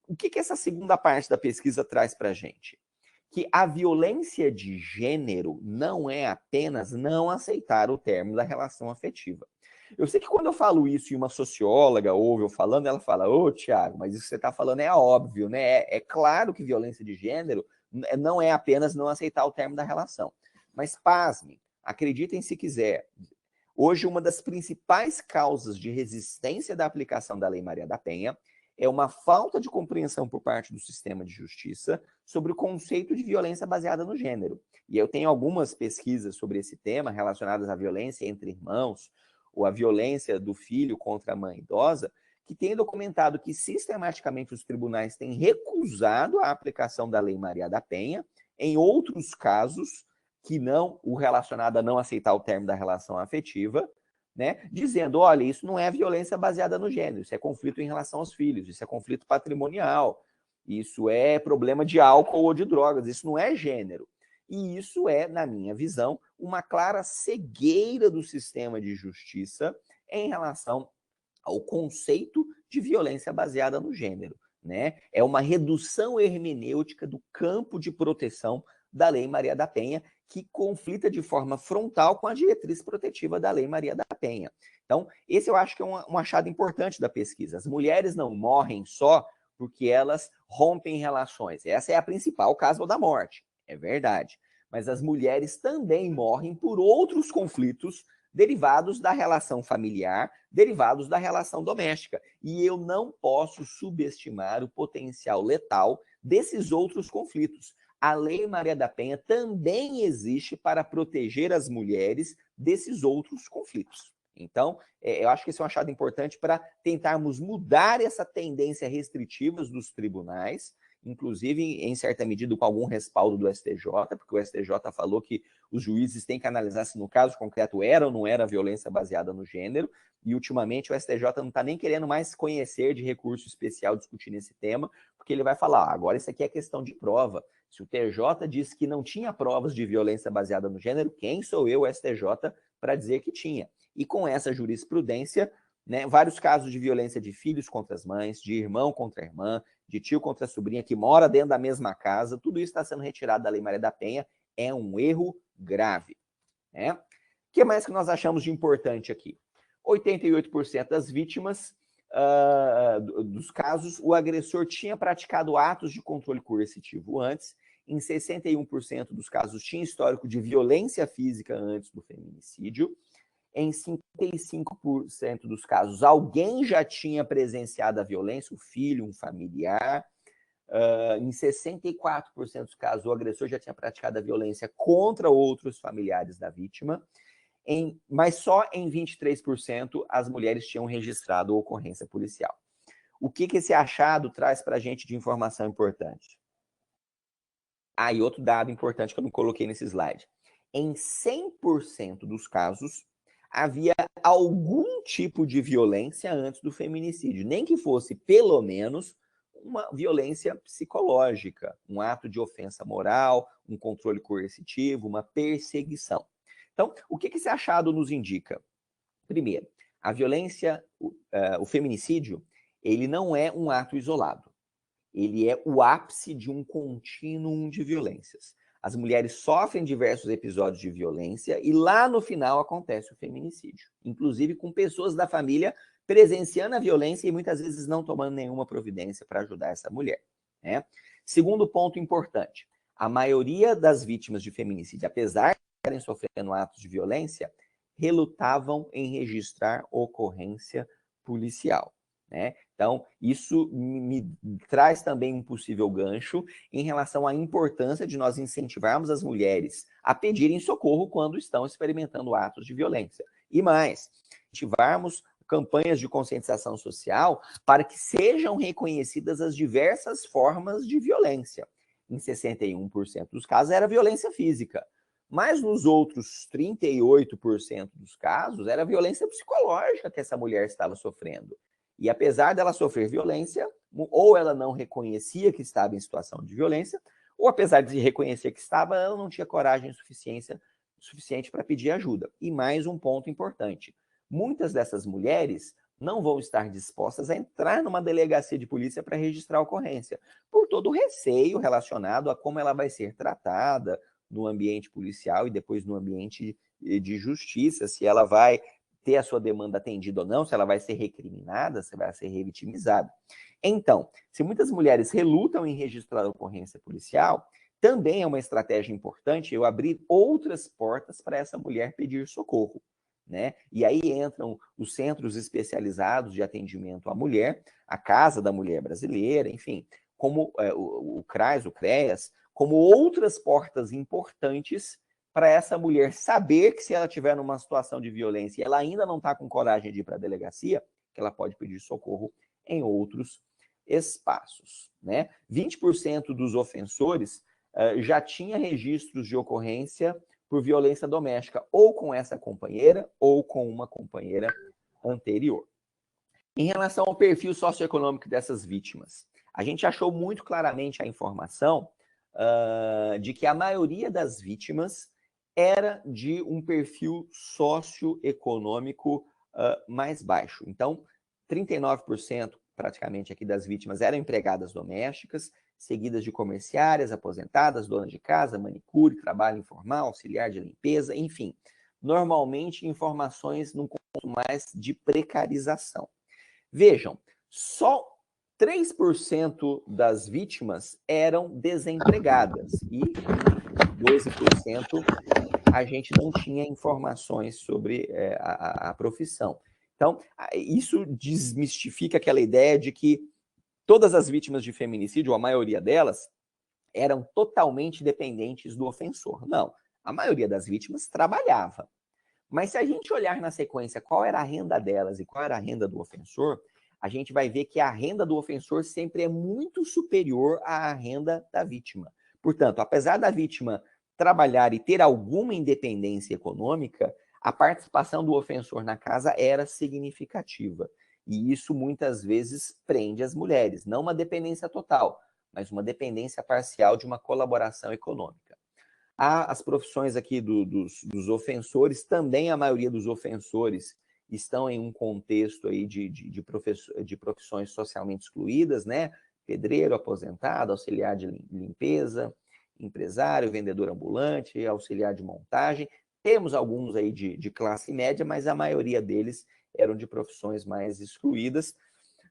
O que essa segunda parte da pesquisa traz para a gente? Que a violência de gênero não é apenas não aceitar o término da relação afetiva. Eu sei que quando eu falo isso e uma socióloga ouve eu falando, ela fala, ô, Tiago, mas isso que você está falando é óbvio, né? É claro que violência de gênero não é apenas não aceitar o término da relação. Mas, pasme, acreditem se quiser, hoje uma das principais causas de resistência da aplicação da Lei Maria da Penha é uma falta de compreensão por parte do sistema de justiça sobre o conceito de violência baseada no gênero. E eu tenho algumas pesquisas sobre esse tema relacionadas à violência entre irmãos, ou a violência do filho contra a mãe idosa, que tem documentado que sistematicamente os tribunais têm recusado a aplicação da Lei Maria da Penha em outros casos que não o relacionado a não aceitar o término da relação afetiva, né, dizendo, olha, isso não é violência baseada no gênero, isso é conflito em relação aos filhos, isso é conflito patrimonial, isso é problema de álcool ou de drogas, isso não é gênero. E isso é, na minha visão, uma clara cegueira do sistema de justiça em relação ao conceito de violência baseada no gênero, né? É uma redução hermenêutica do campo de proteção da Lei Maria da Penha, que conflita de forma frontal com a diretriz protetiva da Lei Maria da Penha. Então, esse eu acho que é um achado importante da pesquisa. As mulheres não morrem só porque elas rompem relações. Essa é a principal causa da morte. É verdade. Mas as mulheres também morrem por outros conflitos derivados da relação familiar, derivados da relação doméstica. E eu não posso subestimar o potencial letal desses outros conflitos. A Lei Maria da Penha também existe para proteger as mulheres desses outros conflitos. Então, eu acho que esse é um achado importante para tentarmos mudar essa tendência restritiva dos tribunais, inclusive, em certa medida, com algum respaldo do STJ, porque o STJ falou que os juízes têm que analisar se no caso concreto era ou não era violência baseada no gênero, e ultimamente o STJ não está nem querendo mais conhecer de recurso especial discutindo esse tema, porque ele vai falar, agora isso aqui é questão de prova. Se o TJ disse que não tinha provas de violência baseada no gênero, quem sou eu, o STJ, para dizer que tinha? E com essa jurisprudência, né, vários casos de violência de filhos contra as mães, de irmão contra a irmã, de tio contra a sobrinha, que mora dentro da mesma casa, tudo isso está sendo retirado da Lei Maria da Penha, é um erro grave. Né? O que mais que nós achamos de importante aqui? 88% das vítimas dos casos, o agressor tinha praticado atos de controle coercitivo antes, em 61% dos casos tinha histórico de violência física antes do feminicídio, em 55% dos casos, alguém já tinha presenciado a violência, um filho, um familiar. Em 64% dos casos, o agressor já tinha praticado a violência contra outros familiares da vítima. Mas só em 23% as mulheres tinham registrado ocorrência policial. O que esse achado traz para a gente de informação importante? E outro dado importante que eu não coloquei nesse slide. Em 100% dos casos, havia algum tipo de violência antes do feminicídio, nem que fosse, pelo menos, uma violência psicológica, um ato de ofensa moral, um controle coercitivo, uma perseguição. Então, o que esse achado nos indica? Primeiro, a violência, o feminicídio, ele não é um ato isolado. Ele é o ápice de um contínuo de violências. As mulheres sofrem diversos episódios de violência e lá no final acontece o feminicídio. Inclusive com pessoas da família presenciando a violência e muitas vezes não tomando nenhuma providência para ajudar essa mulher. Né? Segundo ponto importante, a maioria das vítimas de feminicídio, apesar de estarem sofrendo atos de violência, relutavam em registrar ocorrência policial. Né? Então, isso me traz também um possível gancho em relação à importância de nós incentivarmos as mulheres a pedirem socorro quando estão experimentando atos de violência. E mais, incentivarmos campanhas de conscientização social para que sejam reconhecidas as diversas formas de violência. Em 61% dos casos era violência física, mas nos outros 38% dos casos era violência psicológica que essa mulher estava sofrendo. E apesar dela sofrer violência, ou ela não reconhecia que estava em situação de violência, ou apesar de reconhecer que estava, ela não tinha coragem suficiente para pedir ajuda. E mais um ponto importante, muitas dessas mulheres não vão estar dispostas a entrar numa delegacia de polícia para registrar a ocorrência, por todo o receio relacionado a como ela vai ser tratada no ambiente policial e depois no ambiente de justiça, se ela vai ter a sua demanda atendida ou não, se ela vai ser recriminada, se vai ser revitimizada. Então, se muitas mulheres relutam em registrar a ocorrência policial, também é uma estratégia importante eu abrir outras portas para essa mulher pedir socorro. Né? E aí entram os centros especializados de atendimento à mulher, a Casa da Mulher Brasileira, enfim, como o CRAS, o CREAS, como outras portas importantes para essa mulher saber que se ela estiver numa situação de violência e ela ainda não está com coragem de ir para a delegacia, que ela pode pedir socorro em outros espaços. Né? 20% dos ofensores já tinha registros de ocorrência por violência doméstica, ou com essa companheira, ou com uma companheira anterior. Em relação ao perfil socioeconômico dessas vítimas, a gente achou muito claramente a informação de que a maioria das vítimas era de um perfil socioeconômico mais baixo. Então, 39% praticamente aqui das vítimas eram empregadas domésticas, seguidas de comerciárias, aposentadas, donas de casa, manicure, trabalho informal, auxiliar de limpeza, enfim. Normalmente, informações num ponto mais de precarização. Vejam, só 3% das vítimas eram desempregadas e 12% a gente não tinha informações sobre a profissão. Então, isso desmistifica aquela ideia de que todas as vítimas de feminicídio, ou a maioria delas, eram totalmente dependentes do ofensor. Não, a maioria das vítimas trabalhava. Mas se a gente olhar na sequência qual era a renda delas e qual era a renda do ofensor, a gente vai ver que a renda do ofensor sempre é muito superior à renda da vítima. Portanto, apesar da vítima trabalhar e ter alguma independência econômica, a participação do ofensor na casa era significativa. E isso muitas vezes prende as mulheres, não uma dependência total, mas uma dependência parcial de uma colaboração econômica. As profissões aqui dos ofensores, também a maioria dos ofensores estão em um contexto aí de profissões socialmente excluídas, né? Pedreiro, aposentado, auxiliar de limpeza, empresário, vendedor ambulante, auxiliar de montagem. Temos alguns aí de classe média, mas a maioria deles eram de profissões mais excluídas.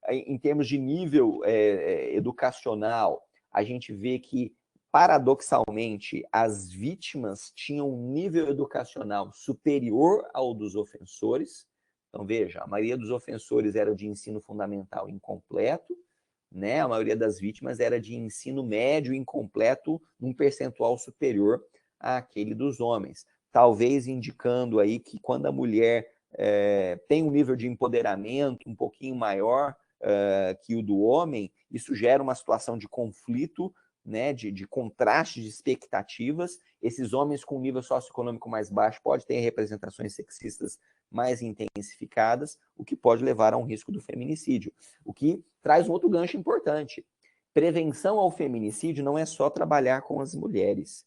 Em termos de nível educacional, a gente vê que, paradoxalmente, as vítimas tinham um nível educacional superior ao dos ofensores. Então, veja, a maioria dos ofensores era de ensino fundamental incompleto, né? A maioria das vítimas era de ensino médio incompleto, num percentual superior àquele dos homens. Talvez indicando aí que quando a mulher tem um nível de empoderamento um pouquinho maior que o do homem, isso gera uma situação de conflito, né, de contraste de expectativas. Esses homens com nível socioeconômico mais baixo podem ter representações sexistas mais intensificadas, o que pode levar a um risco do feminicídio. O que traz um outro gancho importante. Prevenção ao feminicídio não é só trabalhar com as mulheres.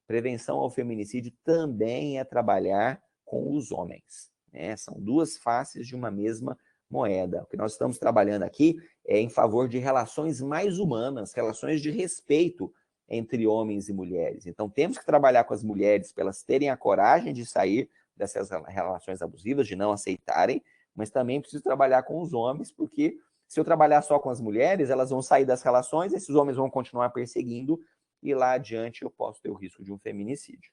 Prevenção ao feminicídio também é trabalhar com os homens, né? São duas faces de uma mesma moeda. O que nós estamos trabalhando aqui é em favor de relações mais humanas, relações de respeito entre homens e mulheres. Então, temos que trabalhar com as mulheres para elas terem a coragem de sair dessas relações abusivas, de não aceitarem, mas também preciso trabalhar com os homens, porque se eu trabalhar só com as mulheres, elas vão sair das relações, esses homens vão continuar perseguindo, e lá adiante eu posso ter o risco de um feminicídio.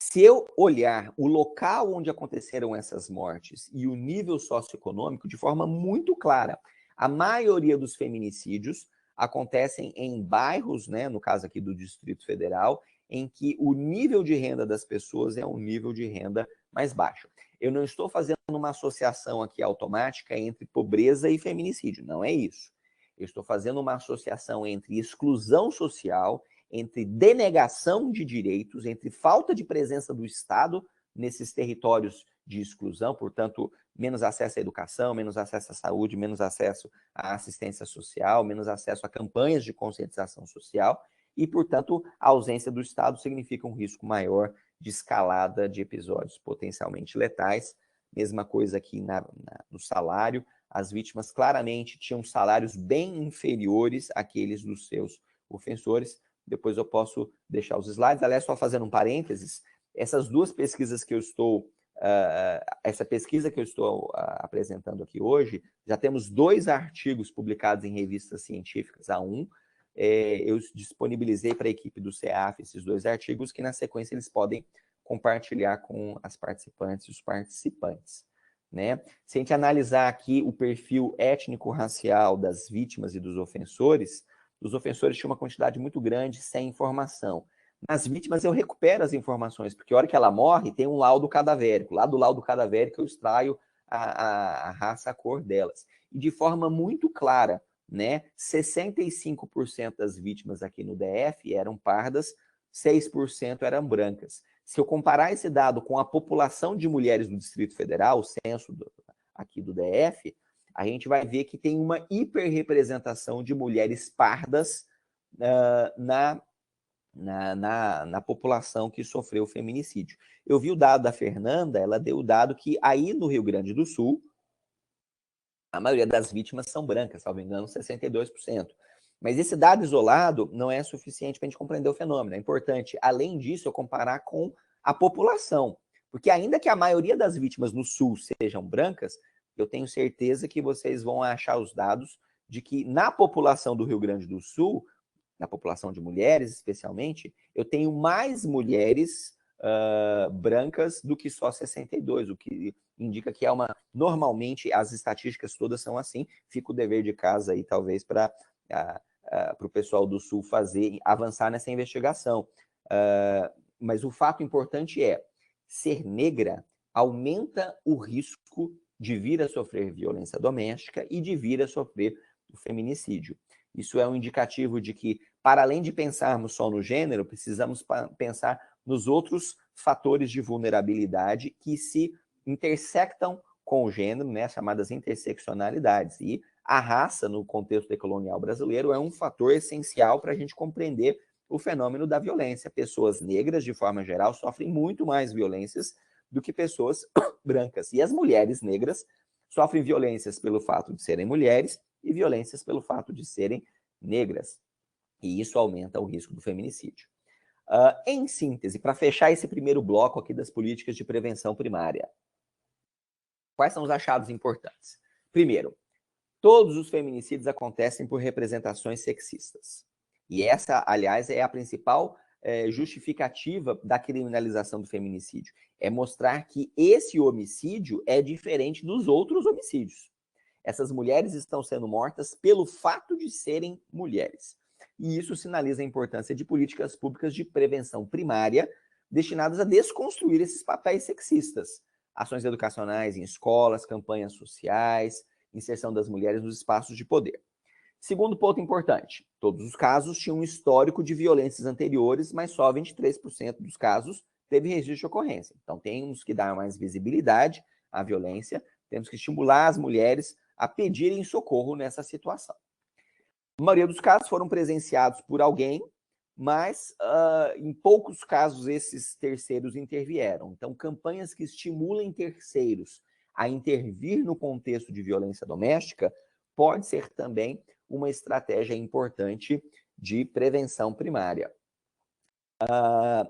Se eu olhar o local onde aconteceram essas mortes e o nível socioeconômico de forma muito clara, a maioria dos feminicídios acontecem em bairros, né, no caso aqui do Distrito Federal, em que o nível de renda das pessoas é um nível de renda mais baixo. Eu não estou fazendo uma associação aqui automática entre pobreza e feminicídio, não é isso. Eu estou fazendo uma associação entre exclusão social, entre denegação de direitos, entre falta de presença do Estado nesses territórios de exclusão, portanto, menos acesso à educação, menos acesso à saúde, menos acesso à assistência social, menos acesso a campanhas de conscientização social, e, portanto, a ausência do Estado significa um risco maior de escalada de episódios potencialmente letais. Mesma coisa aqui no salário, as vítimas claramente tinham salários bem inferiores àqueles dos seus ofensores. Depois eu posso deixar os slides. Aliás, só fazendo um parênteses, essas duas pesquisas que eu estou, essa pesquisa que eu estou apresentando aqui hoje, já temos 2 artigos publicados em revistas científicas, eu disponibilizei para a equipe do CEAF esses 2 artigos, que na sequência eles podem compartilhar com as participantes e os participantes, né? Se a gente analisar aqui o perfil étnico-racial das vítimas e dos ofensores tinham uma quantidade muito grande sem informação. Nas vítimas eu recupero as informações, porque a hora que ela morre tem um laudo cadavérico. Lá do laudo cadavérico eu extraio a raça, a cor delas. E de forma muito clara, né? 65% das vítimas aqui no DF eram pardas, 6% eram brancas. Se eu comparar esse dado com a população de mulheres do Distrito Federal, o censo aqui do DF, a gente vai ver que tem uma hiperrepresentação de mulheres pardas na população que sofreu feminicídio. Eu vi o dado da Fernanda, ela deu o dado que aí no Rio Grande do Sul, a maioria das vítimas são brancas, salvo engano, 62%. Mas esse dado isolado não é suficiente para a gente compreender o fenômeno. É importante, além disso, eu comparar com a população. Porque ainda que a maioria das vítimas no Sul sejam brancas, eu tenho certeza que vocês vão achar os dados de que na população do Rio Grande do Sul, na população de mulheres, especialmente, eu tenho mais mulheres brancas do que só 62, o que indica que normalmente as estatísticas todas são assim. Fica o dever de casa aí, talvez, para o pessoal do Sul avançar nessa investigação. Mas o fato importante é, ser negra aumenta o risco de vir a sofrer violência doméstica e de vir a sofrer o feminicídio. Isso é um indicativo de que, para além de pensarmos só no gênero, precisamos pensar nos outros fatores de vulnerabilidade que se intersectam com o gênero, né, chamadas interseccionalidades. E a raça, no contexto decolonial brasileiro, é um fator essencial para a gente compreender o fenômeno da violência. Pessoas negras, de forma geral, sofrem muito mais violências do que pessoas brancas. E as mulheres negras sofrem violências pelo fato de serem mulheres e violências pelo fato de serem negras. E isso aumenta o risco do feminicídio. Em síntese, para fechar esse primeiro bloco aqui das políticas de prevenção primária, quais são os achados importantes? Primeiro, todos os feminicídios acontecem por representações sexistas. E essa, aliás, é a principal justificativa da criminalização do feminicídio. É mostrar que esse homicídio é diferente dos outros homicídios. Essas mulheres estão sendo mortas pelo fato de serem mulheres. E isso sinaliza a importância de políticas públicas de prevenção primária destinadas a desconstruir esses papéis sexistas. Ações educacionais em escolas, campanhas sociais, inserção das mulheres nos espaços de poder. Segundo ponto importante, todos os casos tinham um histórico de violências anteriores, mas só 23% dos casos teve registro de ocorrência. Então temos que dar mais visibilidade à violência, temos que estimular as mulheres a pedirem socorro nessa situação. A maioria dos casos foram presenciados por alguém, mas em poucos casos esses terceiros intervieram. Então, campanhas que estimulem terceiros a intervir no contexto de violência doméstica pode ser também uma estratégia importante de prevenção primária.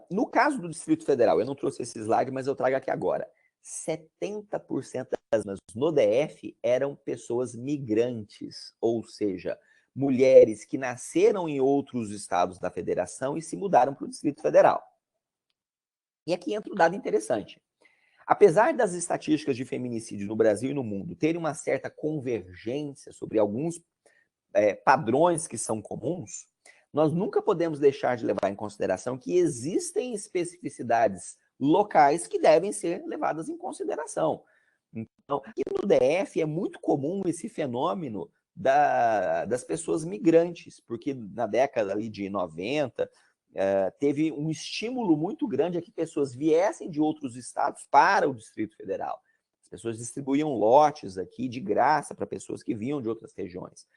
No caso do Distrito Federal, eu não trouxe esse slide, mas eu trago aqui agora. 70% das vítimas no DF eram pessoas migrantes, ou seja, mulheres que nasceram em outros estados da federação e se mudaram para o Distrito Federal. E aqui entra um dado interessante. Apesar das estatísticas de feminicídio no Brasil e no mundo terem uma certa convergência sobre alguns padrões que são comuns, nós nunca podemos deixar de levar em consideração que existem especificidades locais que devem ser levadas em consideração. Então, aqui no DF é muito comum esse fenômeno das pessoas migrantes, porque na década ali de 90, teve um estímulo muito grande a que pessoas viessem de outros estados para o Distrito Federal. As pessoas distribuíam lotes aqui de graça para pessoas que vinham de outras regiões.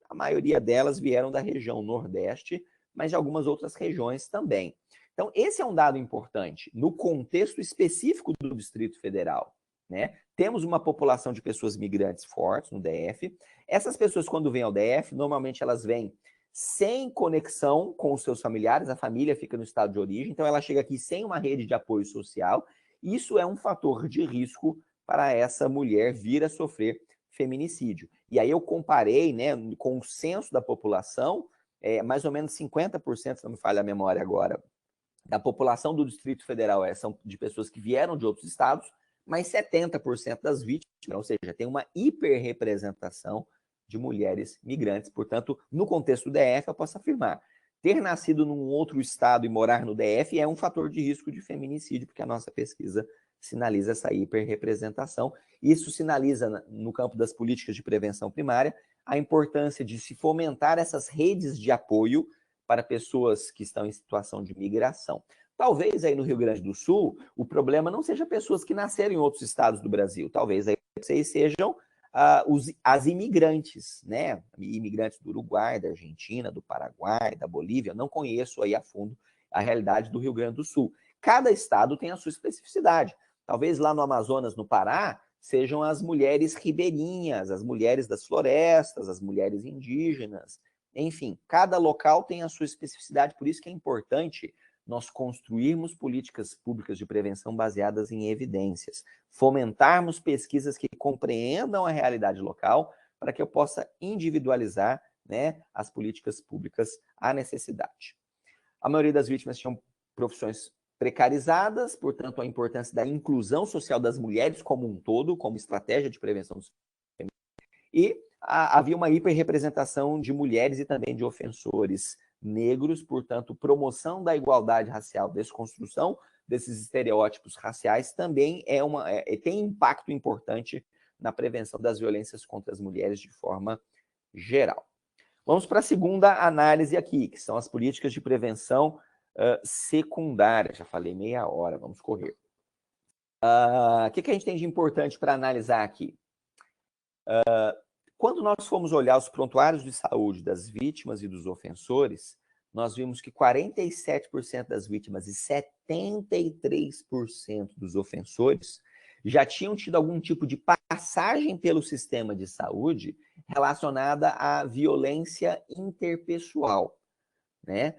A maioria delas vieram da região Nordeste, mas de algumas outras regiões também. Então, esse é um dado importante no contexto específico do Distrito Federal, né? Temos uma população de pessoas migrantes fortes no DF. Essas pessoas, quando vêm ao DF, normalmente elas vêm sem conexão com os seus familiares, a família fica no estado de origem, então ela chega aqui sem uma rede de apoio social. Isso é um fator de risco para essa mulher vir a sofrer feminicídio. E aí eu comparei, né, com o censo da população, mais ou menos 50%, se não me falha a memória agora, da população do Distrito Federal são de pessoas que vieram de outros estados, mas 70% das vítimas, ou seja, tem uma hiperrepresentação de mulheres migrantes. Portanto, no contexto do DF, eu posso afirmar, ter nascido num outro estado e morar no DF é um fator de risco de feminicídio, porque a nossa pesquisa sinaliza essa hiperrepresentação. Isso sinaliza, no campo das políticas de prevenção primária, a importância de se fomentar essas redes de apoio para pessoas que estão em situação de migração. Talvez aí no Rio Grande do Sul, o problema não seja pessoas que nasceram em outros estados do Brasil, talvez aí vocês sejam as imigrantes, né? Imigrantes do Uruguai, da Argentina, do Paraguai, da Bolívia. Não conheço aí a fundo a realidade do Rio Grande do Sul. Cada estado tem a sua especificidade. Talvez lá no Amazonas, no Pará, sejam as mulheres ribeirinhas, as mulheres das florestas, as mulheres indígenas. Enfim, cada local tem a sua especificidade, por isso que é importante nós construirmos políticas públicas de prevenção baseadas em evidências, fomentarmos pesquisas que compreendam a realidade local para que eu possa individualizar né, as políticas públicas à necessidade. A maioria das vítimas tinham profissões precarizadas, portanto, a importância da inclusão social das mulheres como um todo, como estratégia de prevenção do feminicídio. E havia uma hiperrepresentação de mulheres e também de ofensores negros, portanto, promoção da igualdade racial, desconstrução desses estereótipos raciais também tem impacto importante na prevenção das violências contra as mulheres de forma geral. Vamos para a segunda análise aqui, que são as políticas de prevenção secundária. Já falei meia hora, vamos correr. O que a gente tem de importante para analisar aqui? Quando nós fomos olhar os prontuários de saúde das vítimas e dos ofensores, nós vimos que 47% das vítimas e 73% dos ofensores já tinham tido algum tipo de passagem pelo sistema de saúde relacionada à violência interpessoal, né?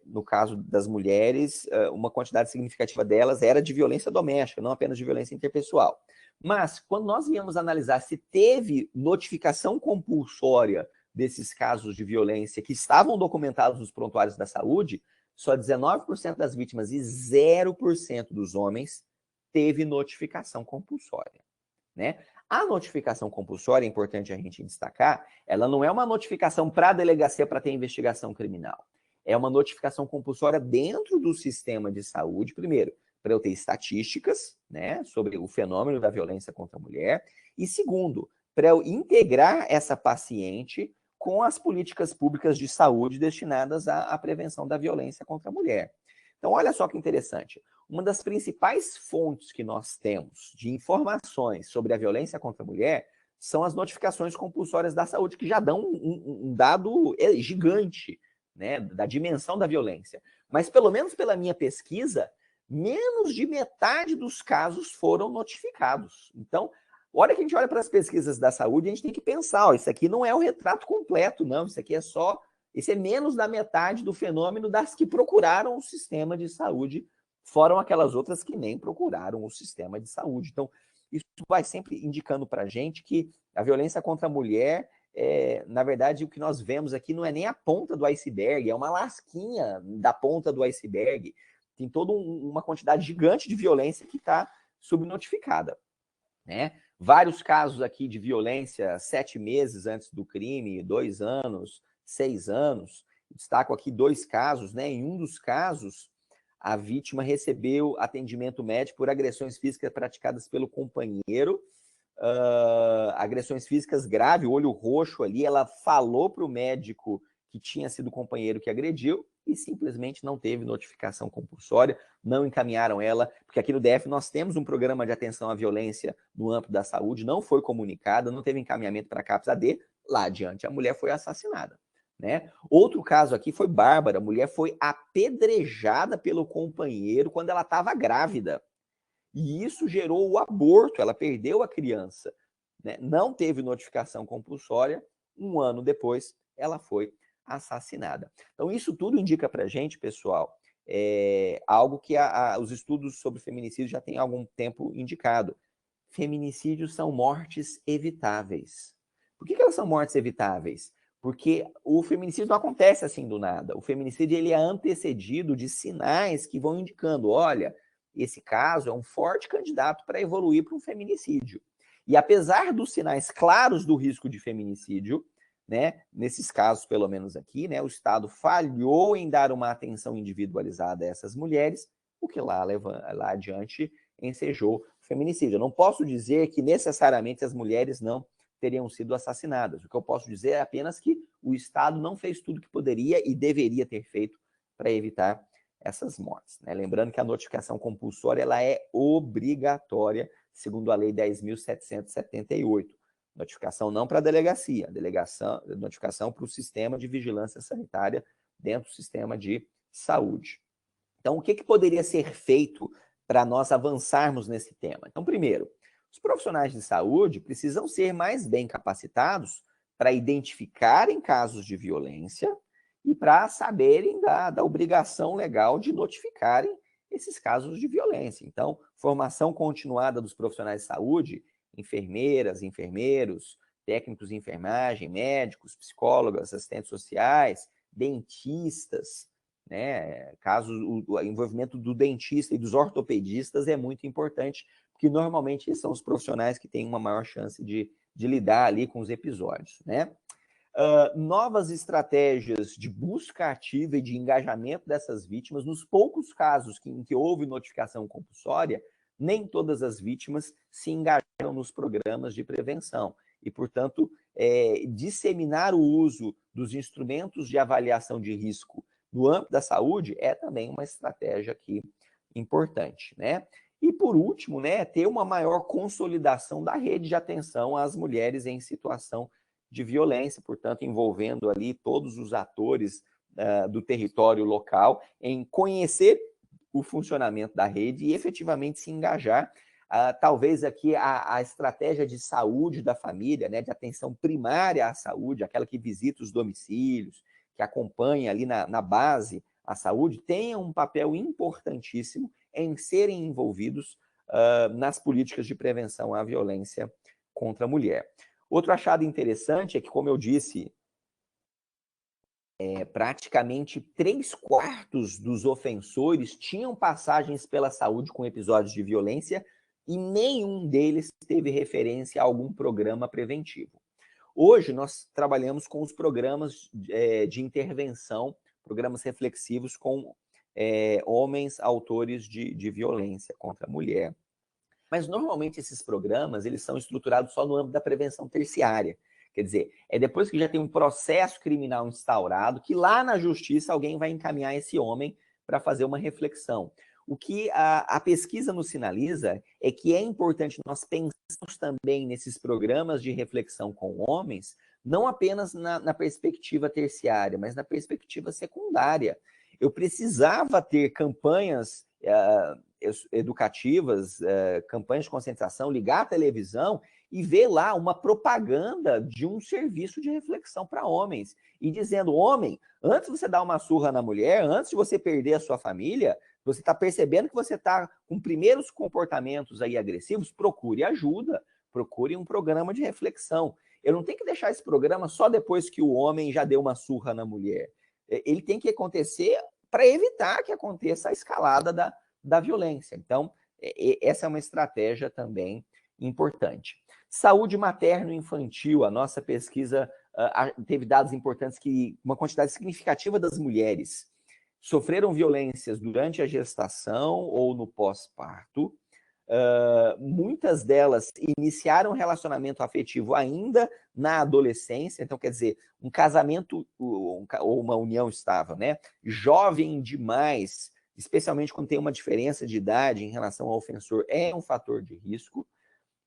No caso das mulheres, uma quantidade significativa delas era de violência doméstica, não apenas de violência interpessoal. Mas, quando nós viemos analisar se teve notificação compulsória desses casos de violência que estavam documentados nos prontuários da saúde, só 19% das vítimas e 0% dos homens teve notificação compulsória, né? A notificação compulsória, é importante a gente destacar, ela não é uma notificação para a delegacia para ter investigação criminal. É uma notificação compulsória dentro do sistema de saúde, primeiro, para eu ter estatísticas, né, sobre o fenômeno da violência contra a mulher, e segundo, para eu integrar essa paciente com as políticas públicas de saúde destinadas à prevenção da violência contra a mulher. Então, olha só que interessante. Uma das principais fontes que nós temos de informações sobre a violência contra a mulher são as notificações compulsórias da saúde, que já dão um dado gigante, né, da dimensão da violência. Mas, pelo menos pela minha pesquisa, menos de metade dos casos foram notificados. Então, a hora que a gente olha para as pesquisas da saúde, a gente tem que pensar, isso aqui não é o retrato completo, não, isso aqui é só... Isso é menos da metade do fenômeno das que procuraram o sistema de saúde, foram aquelas outras que nem procuraram o sistema de saúde. Então, isso vai sempre indicando para a gente que a violência contra a mulher, na verdade, o que nós vemos aqui não é nem a ponta do iceberg, é uma lasquinha da ponta do iceberg. Tem toda uma quantidade gigante de violência que está subnotificada, né? Vários casos aqui de violência 7 meses antes do crime, 2 anos, 6 anos. Destaco aqui 2 casos, né? Em um dos casos, a vítima recebeu atendimento médico por agressões físicas praticadas pelo companheiro, agressões físicas graves, olho roxo ali. Ela falou para o médico que tinha sido o companheiro que agrediu e simplesmente não teve notificação compulsória, não encaminharam ela, porque aqui no DF nós temos um programa de atenção à violência no âmbito da saúde, não foi comunicada, não teve encaminhamento para a CAPS-AD, lá adiante a mulher foi assassinada, né? Outro caso aqui foi Bárbara, a mulher foi apedrejada pelo companheiro quando ela estava grávida, e isso gerou o aborto, ela perdeu a criança, né? Não teve notificação compulsória, 1 ano depois ela foi assassinada. Então, isso tudo indica para a gente, pessoal, algo que os estudos sobre feminicídio já têm há algum tempo indicado. Feminicídios são mortes evitáveis. Por que elas são mortes evitáveis? Porque o feminicídio não acontece assim do nada. O feminicídio ele é antecedido de sinais que vão indicando, olha, esse caso é um forte candidato para evoluir para um feminicídio. E apesar dos sinais claros do risco de feminicídio, né, nesses casos, pelo menos aqui, né, o Estado falhou em dar uma atenção individualizada a essas mulheres, o que lá adiante ensejou o feminicídio. Eu não posso dizer que necessariamente as mulheres não teriam sido assassinadas. O que eu posso dizer é apenas que o Estado não fez tudo que poderia e deveria ter feito para evitar essas mortes, né? Lembrando que a notificação compulsória ela é obrigatória, segundo a Lei 10.778. Notificação não para a delegacia, notificação para o sistema de vigilância sanitária dentro do sistema de saúde. Então, o que poderia ser feito para nós avançarmos nesse tema? Então, primeiro, os profissionais de saúde precisam ser mais bem capacitados para identificarem casos de violência e para saberem da obrigação legal de notificarem esses casos de violência. Então, formação continuada dos profissionais de saúde, enfermeiras, enfermeiros, técnicos de enfermagem, médicos, psicólogos, assistentes sociais, dentistas, né? Caso o envolvimento do dentista e dos ortopedistas é muito importante, porque normalmente esses são os profissionais que têm uma maior chance de lidar ali com os episódios, né? Novas estratégias de busca ativa e de engajamento dessas vítimas. Nos poucos casos em que houve notificação compulsória, nem todas as vítimas se engajaram nos programas de prevenção. E, portanto, disseminar o uso dos instrumentos de avaliação de risco no âmbito da saúde é também uma estratégia aqui importante, né? E, por último, né, ter uma maior consolidação da rede de atenção às mulheres em situação de violência, portanto, envolvendo ali todos os atores do território local em conhecer o funcionamento da rede e efetivamente se engajar. Talvez aqui a estratégia de saúde da família, né, de atenção primária à saúde, aquela que visita os domicílios, que acompanha ali na base a saúde, tenha um papel importantíssimo em serem envolvidos nas políticas de prevenção à violência contra a mulher. Outro achado interessante é que, como eu disse, praticamente 3/4 dos ofensores tinham passagens pela saúde com episódios de violência e nenhum deles teve referência a algum programa preventivo. Hoje, nós trabalhamos com os programas de intervenção, programas reflexivos com homens autores de violência contra a mulher. Mas, normalmente, esses programas eles são estruturados só no âmbito da prevenção terciária. Quer dizer, é depois que já tem um processo criminal instaurado, que lá na justiça alguém vai encaminhar esse homem para fazer uma reflexão. O que a pesquisa nos sinaliza é que é importante nós pensarmos também nesses programas de reflexão com homens, não apenas na perspectiva terciária, mas na perspectiva secundária. Eu precisava ter campanhas educativas, campanhas de conscientização, ligar a televisão e ver lá uma propaganda de um serviço de reflexão para homens, e dizendo: homem, antes de você dar uma surra na mulher, antes de você perder a sua família, você está percebendo que você está com primeiros comportamentos aí agressivos, procure ajuda, procure um programa de reflexão. Eu não tenho que deixar esse programa só depois que o homem já deu uma surra na mulher. Ele tem que acontecer para evitar que aconteça a escalada da violência. Então, essa é uma estratégia também importante. Saúde materno-infantil, a nossa pesquisa teve dados importantes que uma quantidade significativa das mulheres sofreram violências durante a gestação ou no pós-parto. Muitas delas iniciaram relacionamento afetivo ainda na adolescência, então quer dizer, um casamento ou uma união estável, né? Jovem demais, especialmente quando tem uma diferença de idade em relação ao ofensor, é um fator de risco.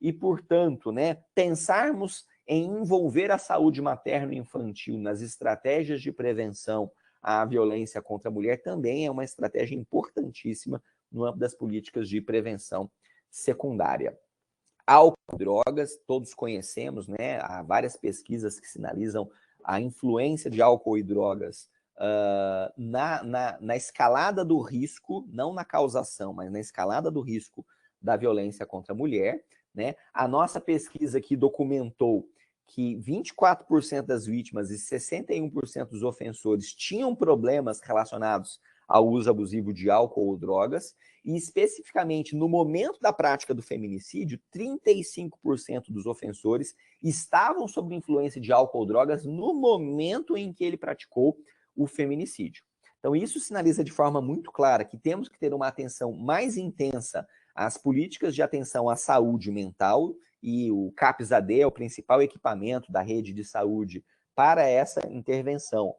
E, portanto, né, pensarmos em envolver a saúde materno-infantil nas estratégias de prevenção à violência contra a mulher também é uma estratégia importantíssima no âmbito das políticas de prevenção secundária. Álcool e drogas, todos conhecemos, né? Há várias pesquisas que sinalizam a influência de álcool e drogas na escalada do risco, não na causação, mas na escalada do risco da violência contra a mulher, né? A nossa pesquisa aqui documentou que 24% das vítimas e 61% dos ofensores tinham problemas relacionados ao uso abusivo de álcool ou drogas, e especificamente no momento da prática do feminicídio, 35% dos ofensores estavam sob influência de álcool ou drogas no momento em que ele praticou o feminicídio. Então, isso sinaliza de forma muito clara que temos que ter uma atenção mais intensa às políticas de atenção à saúde mental, e o CAPS-AD é o principal equipamento da rede de saúde para essa intervenção.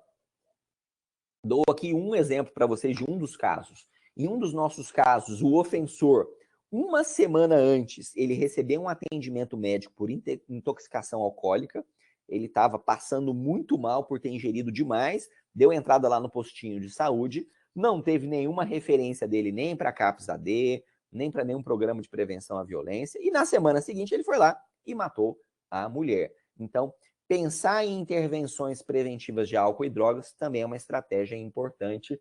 Dou aqui um exemplo para vocês de um dos casos. Em um dos nossos casos, o ofensor, uma semana antes, ele recebeu um atendimento médico por intoxicação alcoólica. Ele estava passando muito mal por ter ingerido demais, deu entrada lá no postinho de saúde, não teve nenhuma referência dele nem para CAPS-AD, nem para nenhum programa de prevenção à violência, e na semana seguinte ele foi lá e matou a mulher. Então, pensar em intervenções preventivas de álcool e drogas também é uma estratégia importante.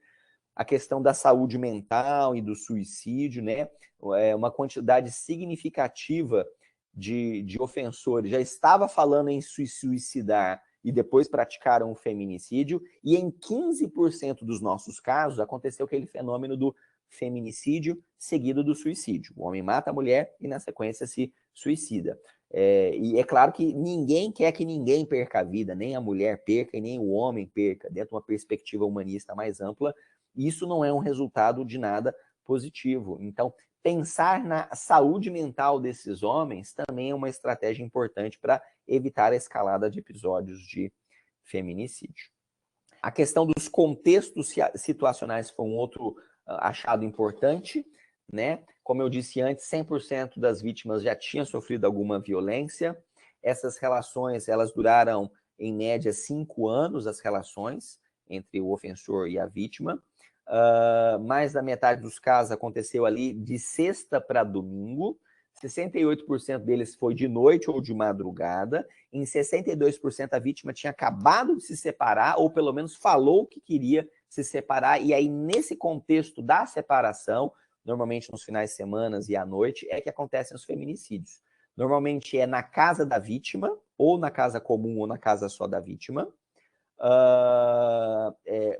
A questão da saúde mental e do suicídio, né? Uma quantidade significativa de ofensores já estava falando em se suicidar e depois praticaram um feminicídio, e em 15% dos nossos casos aconteceu aquele fenômeno do feminicídio seguido do suicídio. O homem mata a mulher e, na sequência, se suicida. E é claro que ninguém quer que ninguém perca a vida, nem a mulher perca e nem o homem perca, dentro de uma perspectiva humanista mais ampla. Isso não é um resultado de nada positivo. Então, pensar na saúde mental desses homens também é uma estratégia importante para evitar a escalada de episódios de feminicídio. A questão dos contextos situacionais foi um outro achado importante, né? Como eu disse antes, 100% das vítimas já tinham sofrido alguma violência. Essas relações, elas duraram, em média, 5 anos, as relações entre o ofensor e a vítima. Mais da metade dos casos aconteceu ali de sexta para domingo. 68% deles foi de noite ou de madrugada. Em 62% a vítima tinha acabado de se separar, ou pelo menos falou que queria se separar. E aí, nesse contexto da separação, normalmente nos finais de semana e à noite, é que acontecem os feminicídios. Normalmente é na casa da vítima, ou na casa comum, ou na casa só da vítima.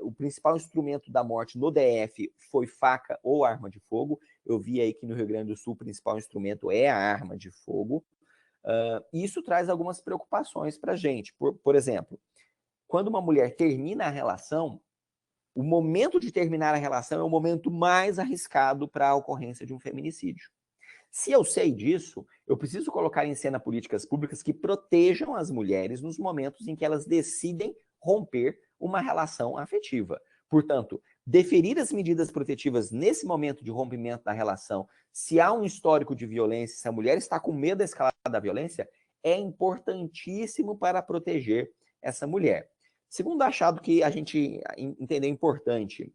O principal instrumento da morte no DF foi faca ou arma de fogo. Eu vi aí que no Rio Grande do Sul o principal instrumento é a arma de fogo. Isso traz algumas preocupações para a gente. Por exemplo, quando uma mulher termina a relação, o momento de terminar a relação é o momento mais arriscado para a ocorrência de um feminicídio. Se eu sei disso, eu preciso colocar em cena políticas públicas que protejam as mulheres nos momentos em que elas decidem romper uma relação afetiva. Portanto, deferir as medidas protetivas nesse momento de rompimento da relação, se há um histórico de violência, se a mulher está com medo da escalada da violência, é importantíssimo para proteger essa mulher. Segundo achado que a gente entendeu importante,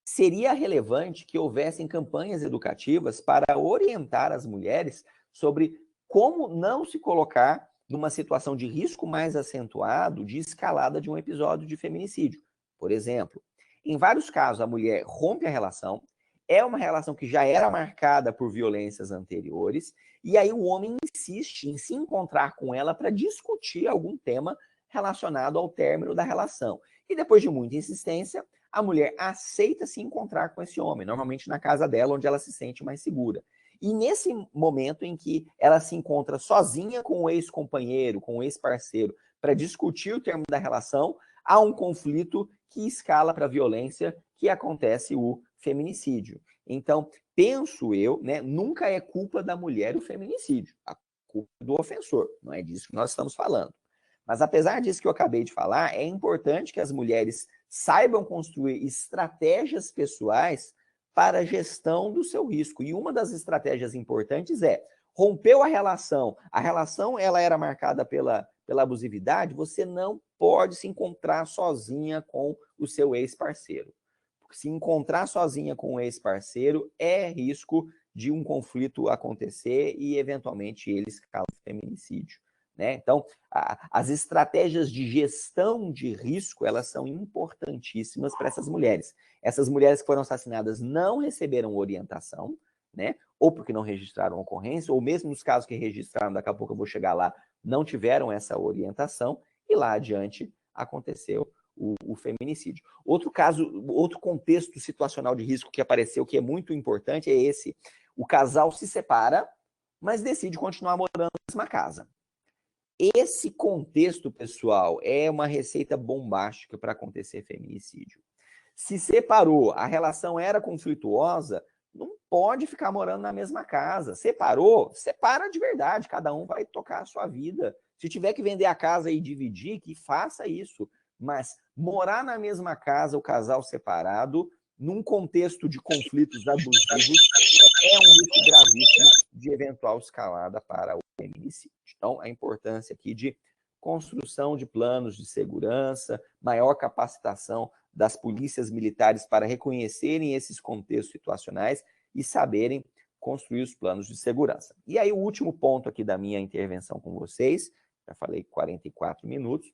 seria relevante que houvessem campanhas educativas para orientar as mulheres sobre como não se colocar numa situação de risco mais acentuado de escalada de um episódio de feminicídio. Por exemplo, em vários casos a mulher rompe a relação, é uma relação que já era marcada por violências anteriores, e aí o homem insiste em se encontrar com ela para discutir algum tema relacionado ao término da relação. E depois de muita insistência, a mulher aceita se encontrar com esse homem, normalmente na casa dela, onde ela se sente mais segura. E nesse momento em que ela se encontra sozinha com o ex-companheiro, com o ex-parceiro, para discutir o termo da relação, há um conflito que escala para a violência, que acontece o feminicídio. Então, penso eu, né, nunca é culpa da mulher o feminicídio, a culpa é do ofensor, não é disso que nós estamos falando. Mas apesar disso que eu acabei de falar, é importante que as mulheres saibam construir estratégias pessoais para a gestão do seu risco. E uma das estratégias importantes é, rompeu a relação ela era marcada pela abusividade, você não pode se encontrar sozinha com o seu ex-parceiro. Se encontrar sozinha com o ex-parceiro é risco de um conflito acontecer e, eventualmente, ele escala o feminicídio. Né? Então, as estratégias de gestão de risco, elas são importantíssimas para essas mulheres. Essas mulheres que foram assassinadas não receberam orientação, né? Ou porque não registraram ocorrência, ou mesmo nos casos que registraram, daqui a pouco eu vou chegar lá, não tiveram essa orientação, e lá adiante aconteceu o feminicídio. Outro caso, outro contexto situacional de risco que apareceu, que é muito importante, é esse. O casal se separa, mas decide continuar morando na mesma casa. Esse contexto, pessoal, é uma receita bombástica para acontecer feminicídio. Se separou, a relação era conflituosa, não pode ficar morando na mesma casa. Separou, separa de verdade, cada um vai tocar a sua vida. Se tiver que vender a casa e dividir, que faça isso. Mas morar na mesma casa, o casal separado, num contexto de conflitos abusivos, é um risco gravíssimo de eventual escalada para o feminicídio. Então, a importância aqui de construção de planos de segurança, maior capacitação das polícias militares para reconhecerem esses contextos situacionais e saberem construir os planos de segurança. E aí, o último ponto aqui da minha intervenção com vocês, já falei 44 minutos,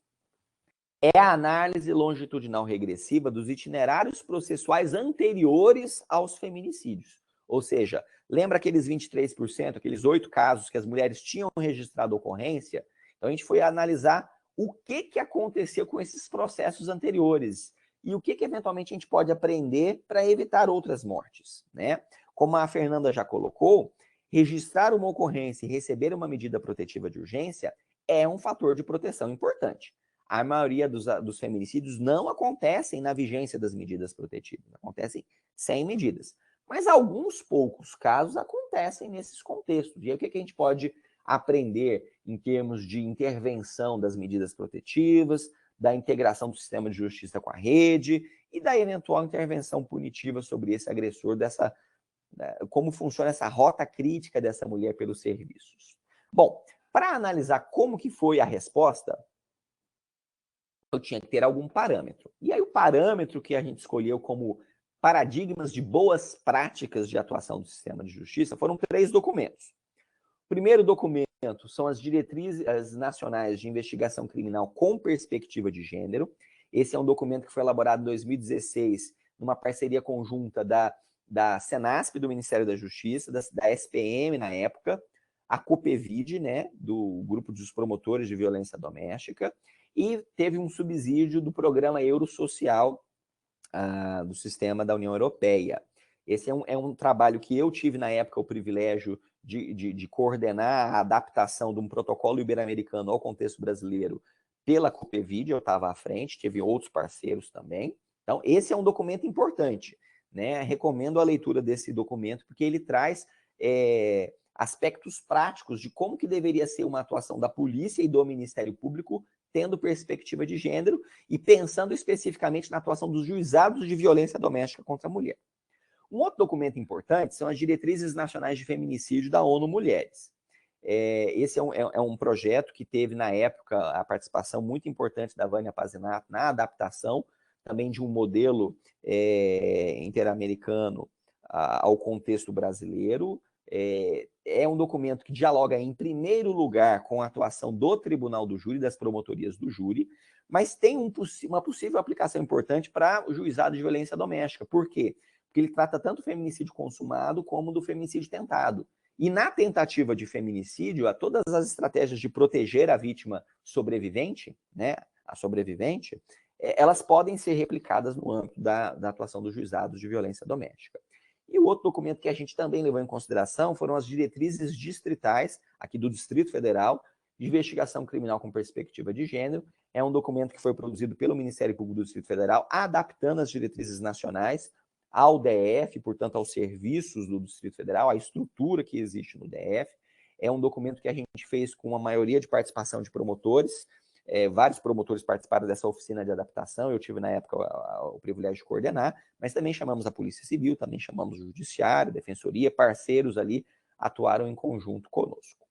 é a análise longitudinal regressiva dos itinerários processuais anteriores aos feminicídios. Ou seja, lembra aqueles 23%, aqueles 8 casos que as mulheres tinham registrado ocorrência? Então, a gente foi analisar o que aconteceu com esses processos anteriores e o que eventualmente a gente pode aprender para evitar outras mortes, né? Como a Fernanda já colocou, registrar uma ocorrência e receber uma medida protetiva de urgência é um fator de proteção importante. A maioria dos feminicídios não acontecem na vigência das medidas protetivas, acontecem sem medidas. Mas alguns poucos casos acontecem nesses contextos. E aí, o que a gente pode aprender em termos de intervenção das medidas protetivas, da integração do sistema de justiça com a rede e da eventual intervenção punitiva sobre esse agressor, como funciona essa rota crítica dessa mulher pelos serviços. Bom, para analisar como que foi a resposta, eu tinha que ter algum parâmetro. E aí o parâmetro que a gente escolheu como paradigmas de boas práticas de atuação do sistema de justiça foram 3 documentos. O primeiro documento são as diretrizes nacionais de investigação criminal com perspectiva de gênero. Esse é um documento que foi elaborado em 2016, numa parceria conjunta da Senasp, do Ministério da Justiça, da SPM na época, a COPEVID, né, do Grupo dos Promotores de Violência Doméstica, e teve um subsídio do Programa Eurosocial do Sistema da União Europeia. Esse é um trabalho que eu tive na época o privilégio de coordenar a adaptação de um protocolo ibero-americano ao contexto brasileiro pela COPEVID, eu estava à frente, teve outros parceiros também. Então, esse é um documento importante, né? Recomendo a leitura desse documento, porque ele traz aspectos práticos de como que deveria ser uma atuação da polícia e do Ministério Público, tendo perspectiva de gênero e pensando especificamente na atuação dos juizados de violência doméstica contra a mulher. Um outro documento importante são as Diretrizes Nacionais de Feminicídio da ONU Mulheres. Esse é um projeto que teve, na época, a participação muito importante da Vânia Pazinato na adaptação também de um modelo interamericano ao contexto brasileiro. É um documento que dialoga, em primeiro lugar, com a atuação do Tribunal do Júri, das promotorias do júri, mas tem uma possível aplicação importante para o juizado de violência doméstica. Por quê? Porque ele trata tanto do feminicídio consumado como do feminicídio tentado. E na tentativa de feminicídio, há todas as estratégias de proteger a vítima sobrevivente, né, a sobrevivente, elas podem ser replicadas no âmbito da atuação dos juizados de violência doméstica. E o outro documento que a gente também levou em consideração foram as diretrizes distritais, aqui do Distrito Federal, de investigação criminal com perspectiva de gênero. É um documento que foi produzido pelo Ministério Público do Distrito Federal, adaptando as diretrizes nacionais ao DF, portanto, aos serviços do Distrito Federal, à estrutura que existe no DF. É um documento que a gente fez com uma maioria de participação de promotores. Vários promotores participaram dessa oficina de adaptação, eu tive na época o privilégio de coordenar, mas também chamamos a Polícia Civil, também chamamos o Judiciário, Defensoria, parceiros ali atuaram em conjunto conosco.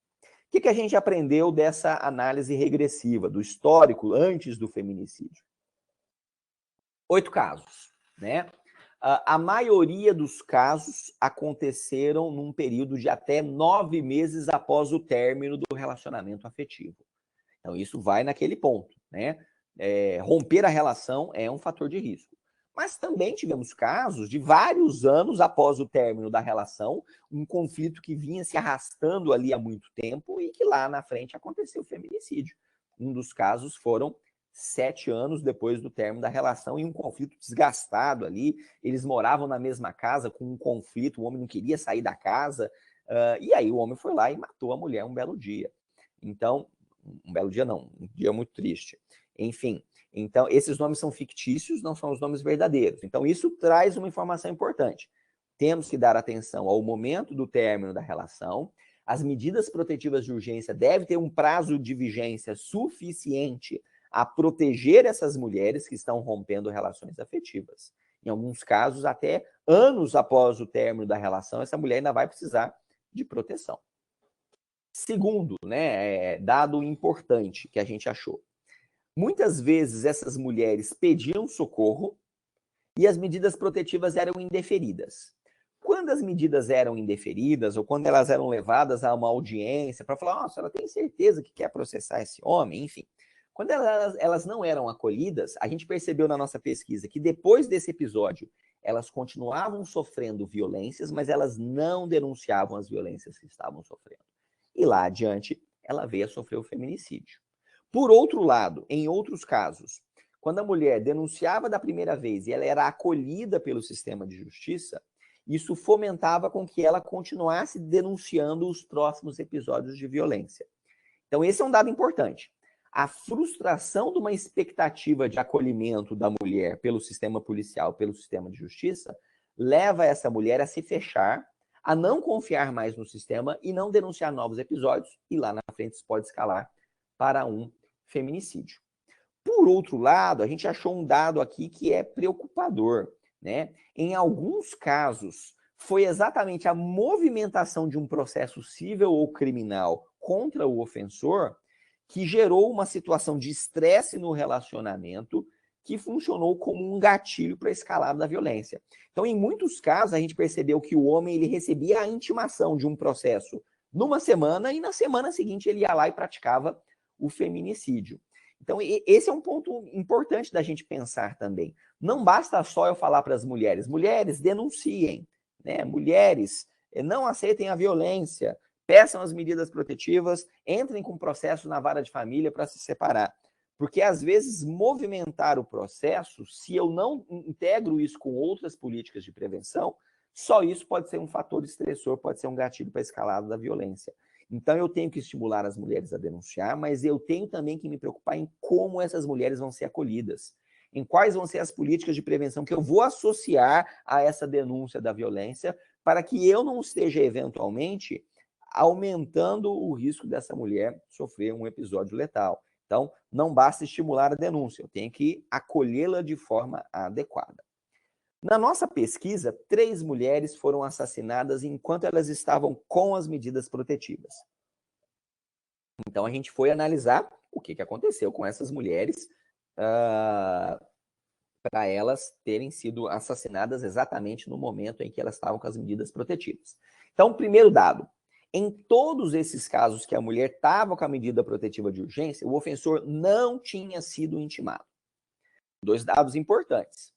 O que a gente aprendeu dessa análise regressiva, do histórico antes do feminicídio? 8 casos, né? A maioria dos casos aconteceram num período de até 9 meses após o término do relacionamento afetivo. Então, isso vai naquele ponto, né? Romper a relação é um fator de risco. Mas também tivemos casos de vários anos após o término da relação, um conflito que vinha se arrastando ali há muito tempo e que lá na frente aconteceu o feminicídio. Um dos casos foram 7 anos depois do término da relação e um conflito desgastado ali. Eles moravam na mesma casa com um conflito, o homem não queria sair da casa, e aí o homem foi lá e matou a mulher um belo dia. Então, um belo dia não, um dia muito triste. Enfim, então esses nomes são fictícios, não são os nomes verdadeiros. Então isso traz uma informação importante. Temos que dar atenção ao momento do término da relação. As medidas protetivas de urgência devem ter um prazo de vigência suficiente a proteger essas mulheres que estão rompendo relações afetivas. Em alguns casos, até anos após o término da relação, essa mulher ainda vai precisar de proteção. Segundo, né, dado importante que a gente achou. Muitas vezes essas mulheres pediam socorro e as medidas protetivas eram indeferidas. Quando as medidas eram indeferidas ou quando elas eram levadas a uma audiência para falar, nossa, ela tem certeza que quer processar esse homem, enfim. Quando elas não eram acolhidas, a gente percebeu na nossa pesquisa que depois desse episódio, elas continuavam sofrendo violências, mas elas não denunciavam as violências que estavam sofrendo. E lá adiante, ela veio a sofrer o feminicídio. Por outro lado, em outros casos, quando a mulher denunciava da primeira vez e ela era acolhida pelo sistema de justiça, isso fomentava com que ela continuasse denunciando os próximos episódios de violência. Então, esse é um dado importante. A frustração de uma expectativa de acolhimento da mulher pelo sistema policial, pelo sistema de justiça, leva essa mulher a se fechar, a não confiar mais no sistema e não denunciar novos episódios, e lá na frente isso pode escalar para um feminicídio. Por outro lado, a gente achou um dado aqui que é preocupador, né? Em alguns casos, foi exatamente a movimentação de um processo civil ou criminal contra o ofensor que gerou uma situação de estresse no relacionamento que funcionou como um gatilho para a escalada da violência. Então, em muitos casos, a gente percebeu que o homem ele recebia a intimação de um processo numa semana e na semana seguinte ele ia lá e praticava o feminicídio. Então, esse é um ponto importante da gente pensar também. Não basta só eu falar para as mulheres, denunciem, né? Mulheres, não aceitem a violência, peçam as medidas protetivas, entrem com processo na vara de família para se separar. Porque, às vezes, movimentar o processo, se eu não integro isso com outras políticas de prevenção, só isso pode ser um fator estressor, pode ser um gatilho para a escalada da violência. Então, eu tenho que estimular as mulheres a denunciar, mas eu tenho também que me preocupar em como essas mulheres vão ser acolhidas, em quais vão ser as políticas de prevenção que eu vou associar a essa denúncia da violência, para que eu não esteja, eventualmente, aumentando o risco dessa mulher sofrer um episódio letal. Então, não basta estimular a denúncia, eu tenho que acolhê-la de forma adequada. Na nossa pesquisa, 3 mulheres foram assassinadas enquanto elas estavam com as medidas protetivas. Então, a gente foi analisar o que aconteceu com essas mulheres para elas terem sido assassinadas exatamente no momento em que elas estavam com as medidas protetivas. Então, primeiro dado, em todos esses casos que a mulher estava com a medida protetiva de urgência, o ofensor não tinha sido intimado. 2 dados importantes.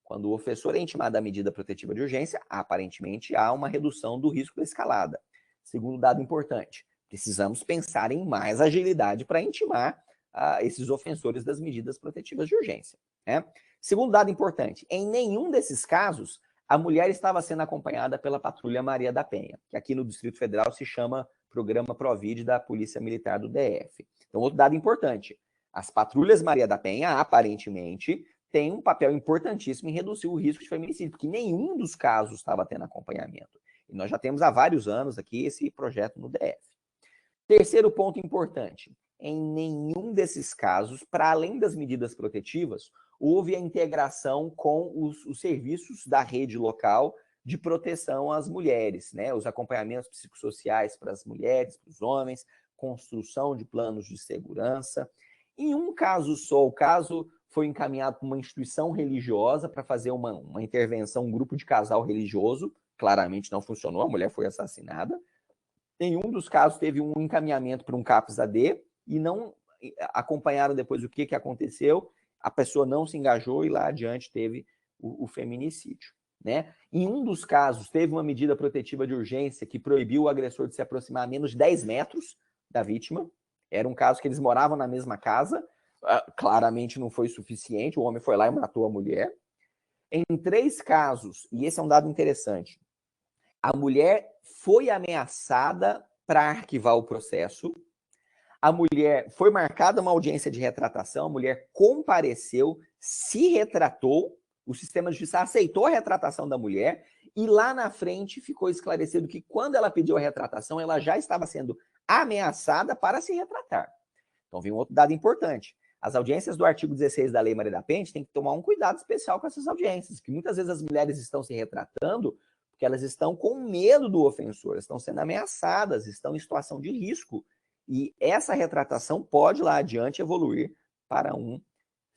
Quando o ofensor é intimado da medida protetiva de urgência, aparentemente há uma redução do risco da escalada. Segundo dado importante, precisamos pensar em mais agilidade para intimar esses ofensores das medidas protetivas de urgência, né? Segundo dado importante, em nenhum desses casos, a mulher estava sendo acompanhada pela Patrulha Maria da Penha, que aqui no Distrito Federal se chama Programa Provid da Polícia Militar do DF. Então, outro dado importante, as patrulhas Maria da Penha, aparentemente, tem um papel importantíssimo em reduzir o risco de feminicídio, porque nenhum dos casos estava tendo acompanhamento. E nós já temos há vários anos aqui esse projeto no DF. Terceiro ponto importante, em nenhum desses casos, para além das medidas protetivas, houve a integração com os serviços da rede local de proteção às mulheres, né? Os acompanhamentos psicossociais para as mulheres, para os homens, construção de planos de segurança. Em um caso só, o caso foi encaminhado para uma instituição religiosa para fazer uma intervenção, um grupo de casal religioso, claramente não funcionou, a mulher foi assassinada. Em um dos casos teve um encaminhamento para um CAPS-AD e não acompanharam depois o que aconteceu, a pessoa não se engajou e lá adiante teve o feminicídio, né? Em um dos casos teve uma medida protetiva de urgência que proibiu o agressor de se aproximar a menos de 10 metros da vítima. Era um caso que eles moravam na mesma casa, claramente não foi suficiente, o homem foi lá e matou a mulher. Em 3 casos, e esse é um dado interessante, a mulher foi ameaçada para arquivar o processo, a mulher foi marcada uma audiência de retratação, a mulher compareceu, se retratou, o sistema de justiça aceitou a retratação da mulher e lá na frente ficou esclarecido que quando ela pediu a retratação, ela já estava sendo ameaçada para se retratar. Então, vem um outro dado importante. As audiências do artigo 16 da Lei Maria da Penha tem que tomar um cuidado especial com essas audiências, que muitas vezes as mulheres estão se retratando porque elas estão com medo do ofensor, estão sendo ameaçadas, estão em situação de risco. E essa retratação pode lá adiante evoluir para um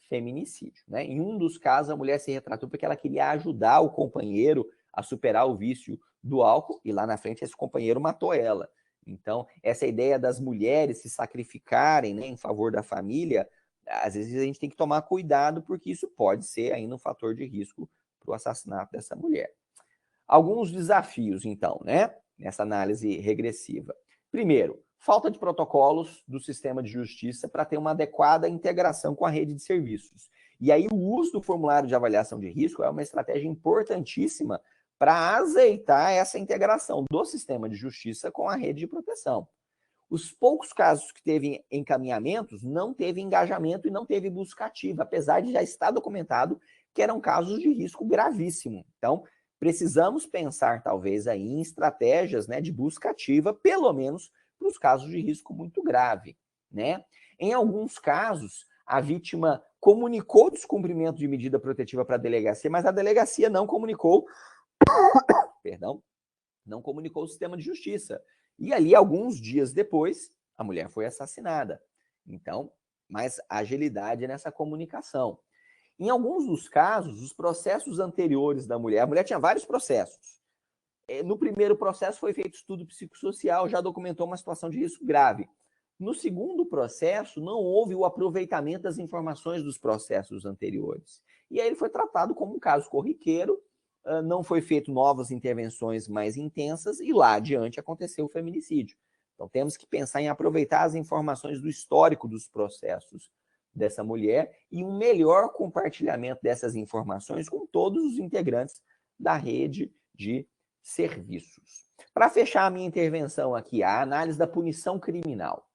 feminicídio, né? Em um dos casos, a mulher se retratou porque ela queria ajudar o companheiro a superar o vício do álcool e lá na frente esse companheiro matou ela. Então, essa ideia das mulheres se sacrificarem, né, em favor da família, às vezes a gente tem que tomar cuidado porque isso pode ser ainda um fator de risco para o assassinato dessa mulher. Alguns desafios, então, né, nessa análise regressiva. Primeiro, falta de protocolos do sistema de justiça para ter uma adequada integração com a rede de serviços. E aí o uso do formulário de avaliação de risco é uma estratégia importantíssima para azeitar essa integração do sistema de justiça com a rede de proteção. Os poucos casos que teve encaminhamentos não teve engajamento e não teve busca ativa, apesar de já estar documentado que eram casos de risco gravíssimo. Então, precisamos pensar, talvez, aí em estratégias, né, de busca ativa, pelo menos para os casos de risco muito grave, né? Em alguns casos, a vítima comunicou o descumprimento de medida protetiva para a delegacia, mas a delegacia não comunicou, perdão, não comunicou o sistema de justiça. E ali, alguns dias depois, a mulher foi assassinada. Então, mais agilidade nessa comunicação. Em alguns dos casos, os processos anteriores da mulher, a mulher tinha vários processos. No primeiro processo foi feito estudo psicossocial, já documentou uma situação de risco grave. No segundo processo, não houve o aproveitamento das informações dos processos anteriores. E aí ele foi tratado como um caso corriqueiro, não foi feito novas intervenções mais intensas e lá adiante aconteceu o feminicídio. Então temos que pensar em aproveitar as informações do histórico dos processos dessa mulher e um melhor compartilhamento dessas informações com todos os integrantes da rede de serviços. Para fechar a minha intervenção aqui, a análise da punição criminal.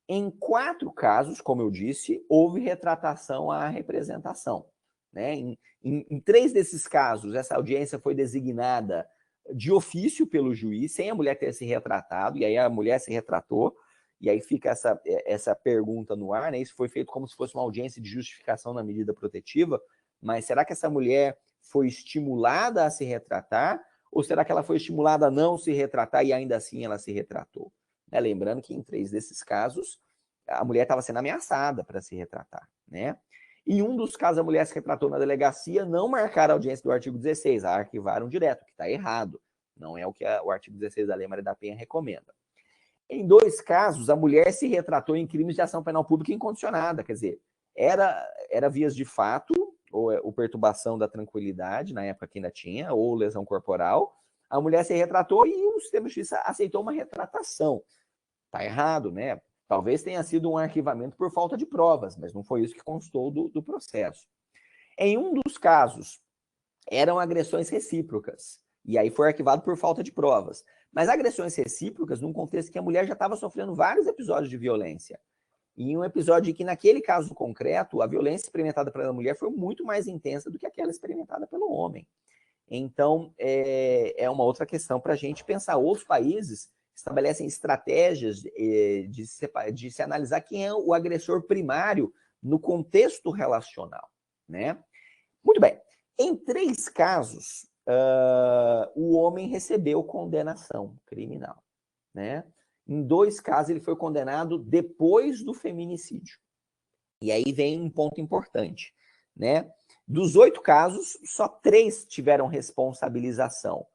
Em 4 casos, como eu disse, houve retratação à representação. Né? Em 3 desses casos, essa audiência foi designada de ofício pelo juiz, sem a mulher ter se retratado, e aí a mulher se retratou, e aí fica essa pergunta no ar, né? Isso foi feito como se fosse uma audiência de justificação na medida protetiva, mas será que essa mulher foi estimulada a se retratar, ou será que ela foi estimulada a não se retratar e ainda assim ela se retratou? Né? Lembrando que em 3 desses casos, a mulher estava sendo ameaçada para se retratar, né? Em um dos casos, a mulher se retratou na delegacia, não marcaram a audiência do artigo 16, a arquivaram direto, que está errado. Não é o que o artigo 16 da Lei Maria da Penha recomenda. Em 2 casos, a mulher se retratou em crimes de ação penal pública incondicionada, quer dizer, era vias de fato, ou perturbação da tranquilidade, na época que ainda tinha, ou lesão corporal. A mulher se retratou e o sistema de justiça aceitou uma retratação. Está errado, né? Talvez tenha sido um arquivamento por falta de provas, mas não foi isso que constou do processo. Em um dos casos, eram agressões recíprocas, e aí foi arquivado por falta de provas. Mas agressões recíprocas num contexto que a mulher já estava sofrendo vários episódios de violência. E um episódio que, naquele caso concreto, a violência experimentada pela mulher foi muito mais intensa do que aquela experimentada pelo homem. Então, é uma outra questão para a gente pensar. Outros países estabelecem estratégias de se analisar quem é o agressor primário no contexto relacional, né? Muito bem. Em 3 casos, o homem recebeu condenação criminal, né? Em 2 casos, ele foi condenado depois do feminicídio. E aí vem um ponto importante, né? Dos 8 casos, só 3 tiveram responsabilização.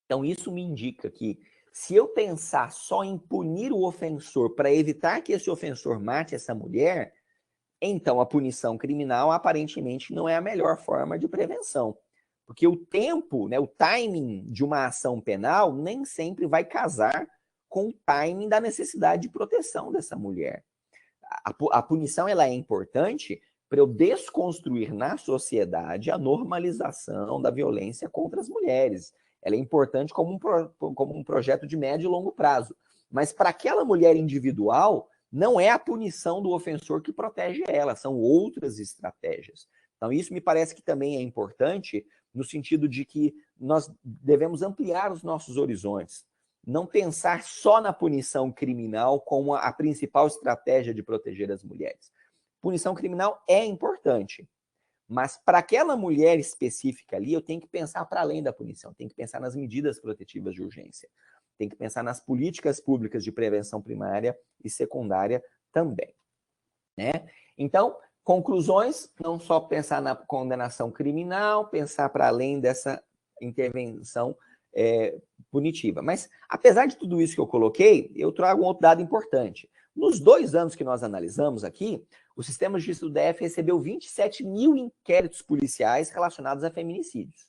Então, isso me indica que, se eu pensar só em punir o ofensor para evitar que esse ofensor mate essa mulher, então a punição criminal aparentemente não é a melhor forma de prevenção. Porque o tempo, né, o timing de uma ação penal nem sempre vai casar com o timing da necessidade de proteção dessa mulher. A punição ela é importante para eu desconstruir na sociedade a normalização da violência contra as mulheres. Ela é importante como um projeto de médio e longo prazo. Mas para aquela mulher individual, não é a punição do ofensor que protege ela, são outras estratégias. Então, isso me parece que também é importante no sentido de que nós devemos ampliar os nossos horizontes. Não pensar só na punição criminal como a principal estratégia de proteger as mulheres. Punição criminal é importante, mas para aquela mulher específica ali, eu tenho que pensar para além da punição, tenho que pensar nas medidas protetivas de urgência, tenho que pensar nas políticas públicas de prevenção primária e secundária também, né? Então, conclusões, não só pensar na condenação criminal, pensar para além dessa intervenção punitiva. Mas, apesar de tudo isso que eu coloquei, eu trago um outro dado importante. Nos 2 anos que nós analisamos aqui, o Sistema de Justiça do DF recebeu 27 mil inquéritos policiais relacionados a feminicídios.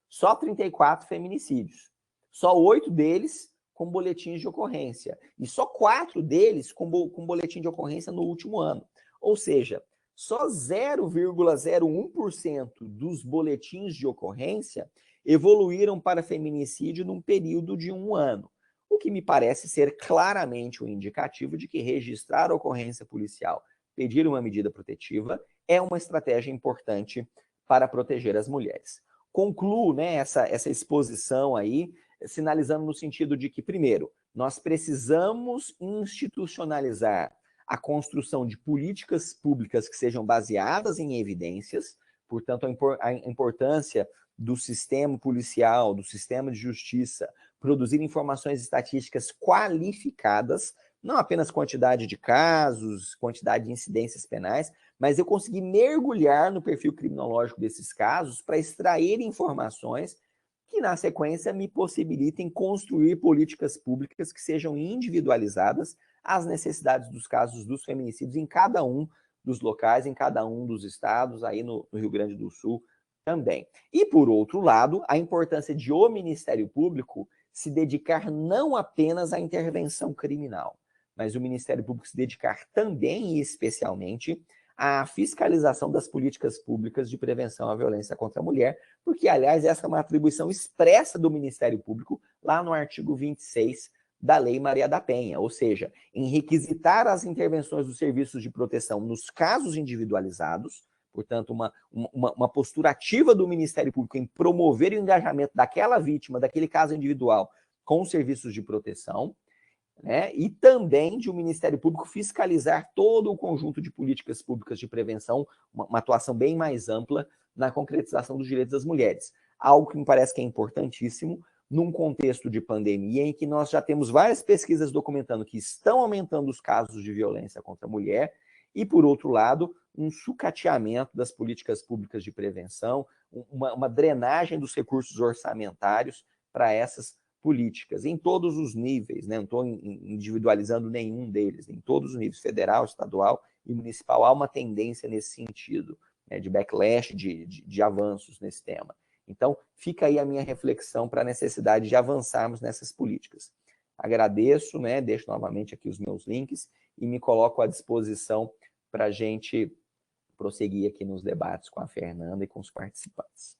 Só 34 feminicídios. Só 8 deles com boletins de ocorrência. E só 4 deles com boletim de ocorrência no último ano. Ou seja, só 0,01% dos boletins de ocorrência evoluíram para feminicídio num período de 1 ano. O que me parece ser claramente um indicativo de que registrar a ocorrência policial, pedir uma medida protetiva, é uma estratégia importante para proteger as mulheres. Concluo, né, essa exposição aí, sinalizando no sentido de que, primeiro, nós precisamos institucionalizar a construção de políticas públicas que sejam baseadas em evidências, portanto, a importância do sistema policial, do sistema de justiça, produzir informações estatísticas qualificadas, não apenas quantidade de casos, quantidade de incidências penais, mas eu consegui mergulhar no perfil criminológico desses casos para extrair informações que, na sequência, me possibilitem construir políticas públicas que sejam individualizadas às necessidades dos casos dos feminicídios em cada um dos locais, em cada um dos estados, aí no Rio Grande do Sul também. E, por outro lado, a importância de o Ministério Público se dedicar não apenas à intervenção criminal, mas o Ministério Público se dedicar também e especialmente à fiscalização das políticas públicas de prevenção à violência contra a mulher, porque, aliás, essa é uma atribuição expressa do Ministério Público lá no artigo 26 da Lei Maria da Penha, ou seja, em requisitar as intervenções dos serviços de proteção nos casos individualizados, portanto, uma postura ativa do Ministério Público em promover o engajamento daquela vítima, daquele caso individual, com os serviços de proteção, né? E também de o Ministério Público fiscalizar todo o conjunto de políticas públicas de prevenção, uma atuação bem mais ampla na concretização dos direitos das mulheres. Algo que me parece que é importantíssimo num contexto de pandemia em que nós já temos várias pesquisas documentando que estão aumentando os casos de violência contra a mulher e, por outro lado, um sucateamento das políticas públicas de prevenção, uma drenagem dos recursos orçamentários para essas políticas, em todos os níveis, né? Não estou individualizando nenhum deles, em todos os níveis, federal, estadual e municipal, há uma tendência nesse sentido, né, de backlash, de avanços nesse tema. Então, fica aí a minha reflexão para a necessidade de avançarmos nessas políticas. Agradeço, né, deixo novamente aqui os meus links e me coloco à disposição para a gente prosseguir aqui nos debates com a Fernanda e com os participantes.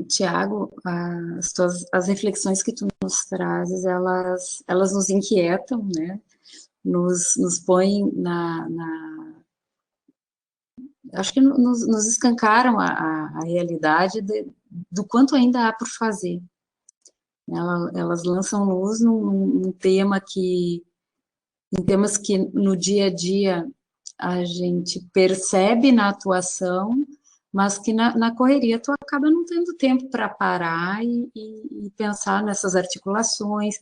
Tiago, as reflexões que tu nos trazes, elas nos inquietam, né? Nos põem acho que nos escancaram a realidade do quanto ainda há por fazer. Elas lançam luz num tema em temas que no dia a dia a gente percebe na atuação, mas que na correria tu acaba não tendo tempo para parar e pensar nessas articulações.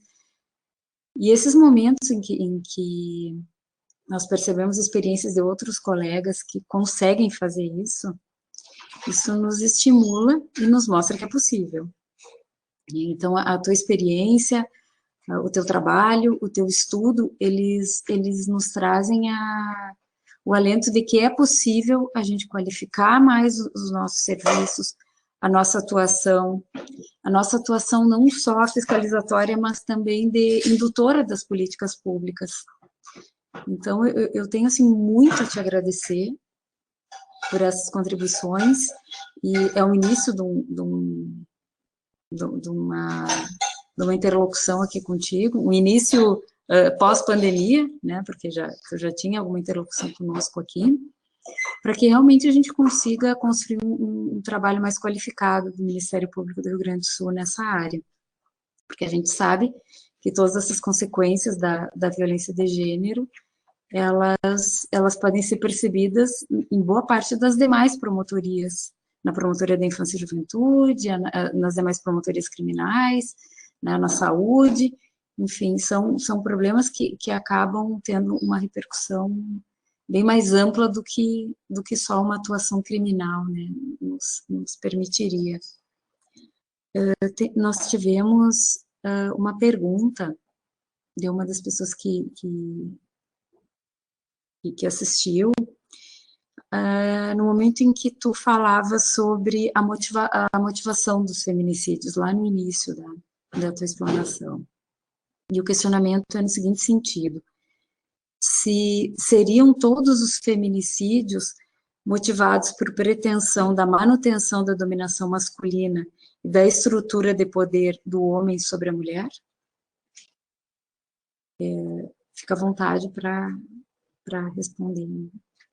E esses momentos em que nós percebemos experiências de outros colegas que conseguem fazer isso nos estimula e nos mostra que é possível. Então, a tua experiência, o teu trabalho, o teu estudo, eles nos trazem o alento de que é possível a gente qualificar mais os nossos serviços, a nossa atuação não só fiscalizatória, mas também de indutora das políticas públicas. Então, eu tenho, assim, muito a te agradecer por essas contribuições, e é o início de uma interlocução aqui contigo, um início pós-pandemia, né, porque tu já tinha alguma interlocução conosco aqui, para que realmente a gente consiga construir um trabalho mais qualificado do Ministério Público do Rio Grande do Sul nessa área, porque a gente sabe que todas essas consequências da violência de gênero, elas podem ser percebidas em boa parte das demais promotorias, na Promotoria da Infância e Juventude, nas demais promotorias criminais, na saúde, enfim, são problemas que acabam tendo uma repercussão bem mais ampla do que só uma atuação criminal, né, nos permitiria. Nós tivemos uma pergunta de uma das pessoas que e que assistiu, no momento em que tu falava sobre a motivação dos feminicídios, lá no início da tua explanação. E o questionamento é no seguinte sentido: se seriam todos os feminicídios motivados por pretensão da manutenção da dominação masculina e da estrutura de poder do homem sobre a mulher? Fica à vontade para responder.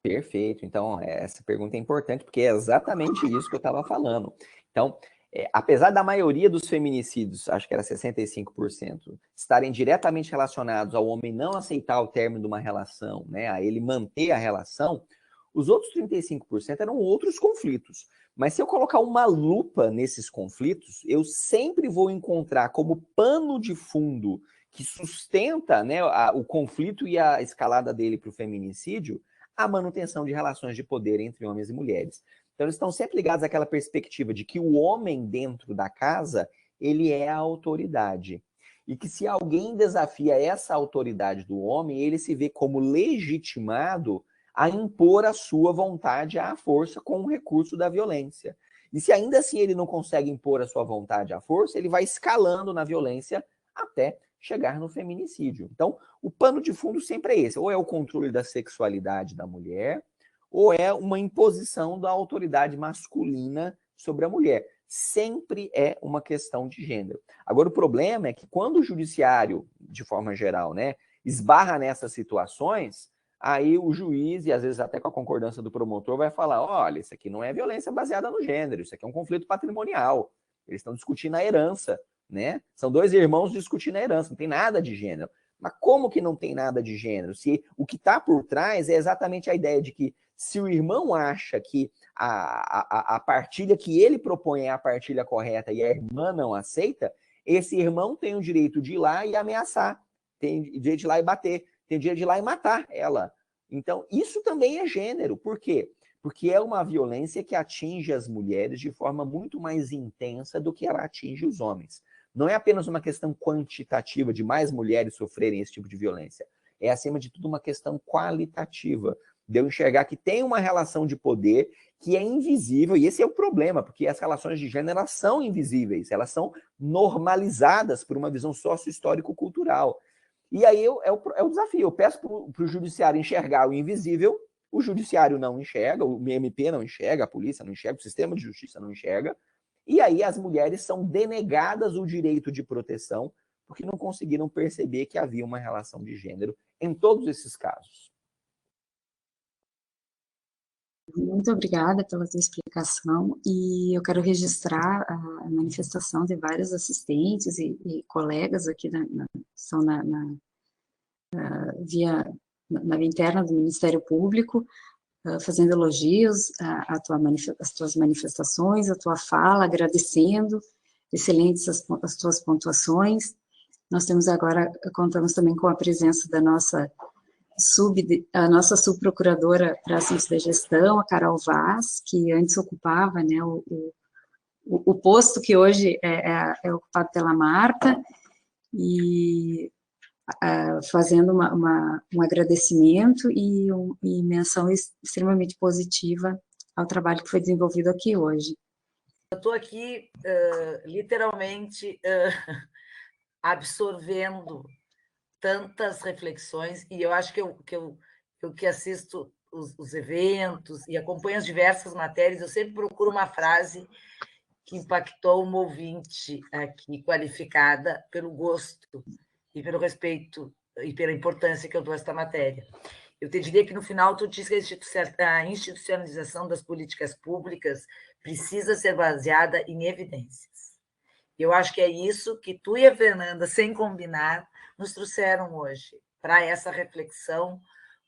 Perfeito. Então, essa pergunta é importante, porque é exatamente isso que eu estava falando. Então, apesar da maioria dos feminicídios, acho que era 65%, estarem diretamente relacionados ao homem não aceitar o término de uma relação, né, a ele manter a relação, os outros 35% eram outros conflitos. Mas se eu colocar uma lupa nesses conflitos, eu sempre vou encontrar como pano de fundo que sustenta, né, o conflito e a escalada dele para o feminicídio, a manutenção de relações de poder entre homens e mulheres. Então, eles estão sempre ligados àquela perspectiva de que o homem dentro da casa, ele é a autoridade. E que se alguém desafia essa autoridade do homem, ele se vê como legitimado a impor a sua vontade à força com o recurso da violência. E se ainda assim ele não consegue impor a sua vontade à força, ele vai escalando na violência até chegar no feminicídio. Então, o pano de fundo sempre é esse: ou é o controle da sexualidade da mulher, ou é uma imposição da autoridade masculina sobre a mulher. Sempre é uma questão de gênero. Agora, o problema é que quando o judiciário, de forma geral, né, esbarra nessas situações, aí o juiz, e às vezes até com a concordância do promotor, vai falar: olha, isso aqui não é violência baseada no gênero, isso aqui é um conflito patrimonial. Eles estão discutindo a herança, né? São dois irmãos discutindo a herança, não tem nada de gênero. Mas como que não tem nada de gênero? Se o que está por trás é exatamente a ideia de que se o irmão acha que a partilha que ele propõe é a partilha correta e a irmã não aceita, esse irmão tem o direito de ir lá e ameaçar, tem o direito de ir lá e bater, tem o direito de ir lá e matar ela. Então, isso também é gênero. Por quê? Porque é uma violência que atinge as mulheres de forma muito mais intensa do que ela atinge os homens. Não é apenas uma questão quantitativa de mais mulheres sofrerem esse tipo de violência. É, acima de tudo, uma questão qualitativa, de eu enxergar que tem uma relação de poder que é invisível, e esse é o problema, porque as relações de gênero, elas são invisíveis, elas são normalizadas por uma visão sócio-histórico-cultural. E aí é o desafio. Eu peço para o judiciário enxergar o invisível, o judiciário não enxerga, o MP não enxerga, a polícia não enxerga, o sistema de justiça não enxerga, e aí as mulheres são denegadas o direito de proteção, porque não conseguiram perceber que havia uma relação de gênero em todos esses casos. Muito obrigada pela tua explicação, e eu quero registrar a manifestação de vários assistentes e colegas aqui são via interna do Ministério Público, fazendo elogios às tuas manifestações, à tua fala, agradecendo, excelentes as tuas pontuações. Nós contamos também com a presença da nossa subprocuradora para assuntos da gestão, a Carol Vaz, que antes ocupava, né, o posto que hoje é ocupado pela Marta, e fazendo um agradecimento e menção extremamente positiva ao trabalho que foi desenvolvido aqui hoje. Eu estou aqui, literalmente, absorvendo tantas reflexões, e eu acho que eu que assisto os eventos e acompanho as diversas matérias, eu sempre procuro uma frase que impactou uma ouvinte aqui, qualificada pelo gosto e pelo respeito e pela importância que eu dou a esta matéria. Eu te diria que, no final, tu diz que a institucionalização das políticas públicas precisa ser baseada em evidências. Eu acho que é isso que tu e a Fernanda, sem combinar, nos trouxeram hoje, para essa reflexão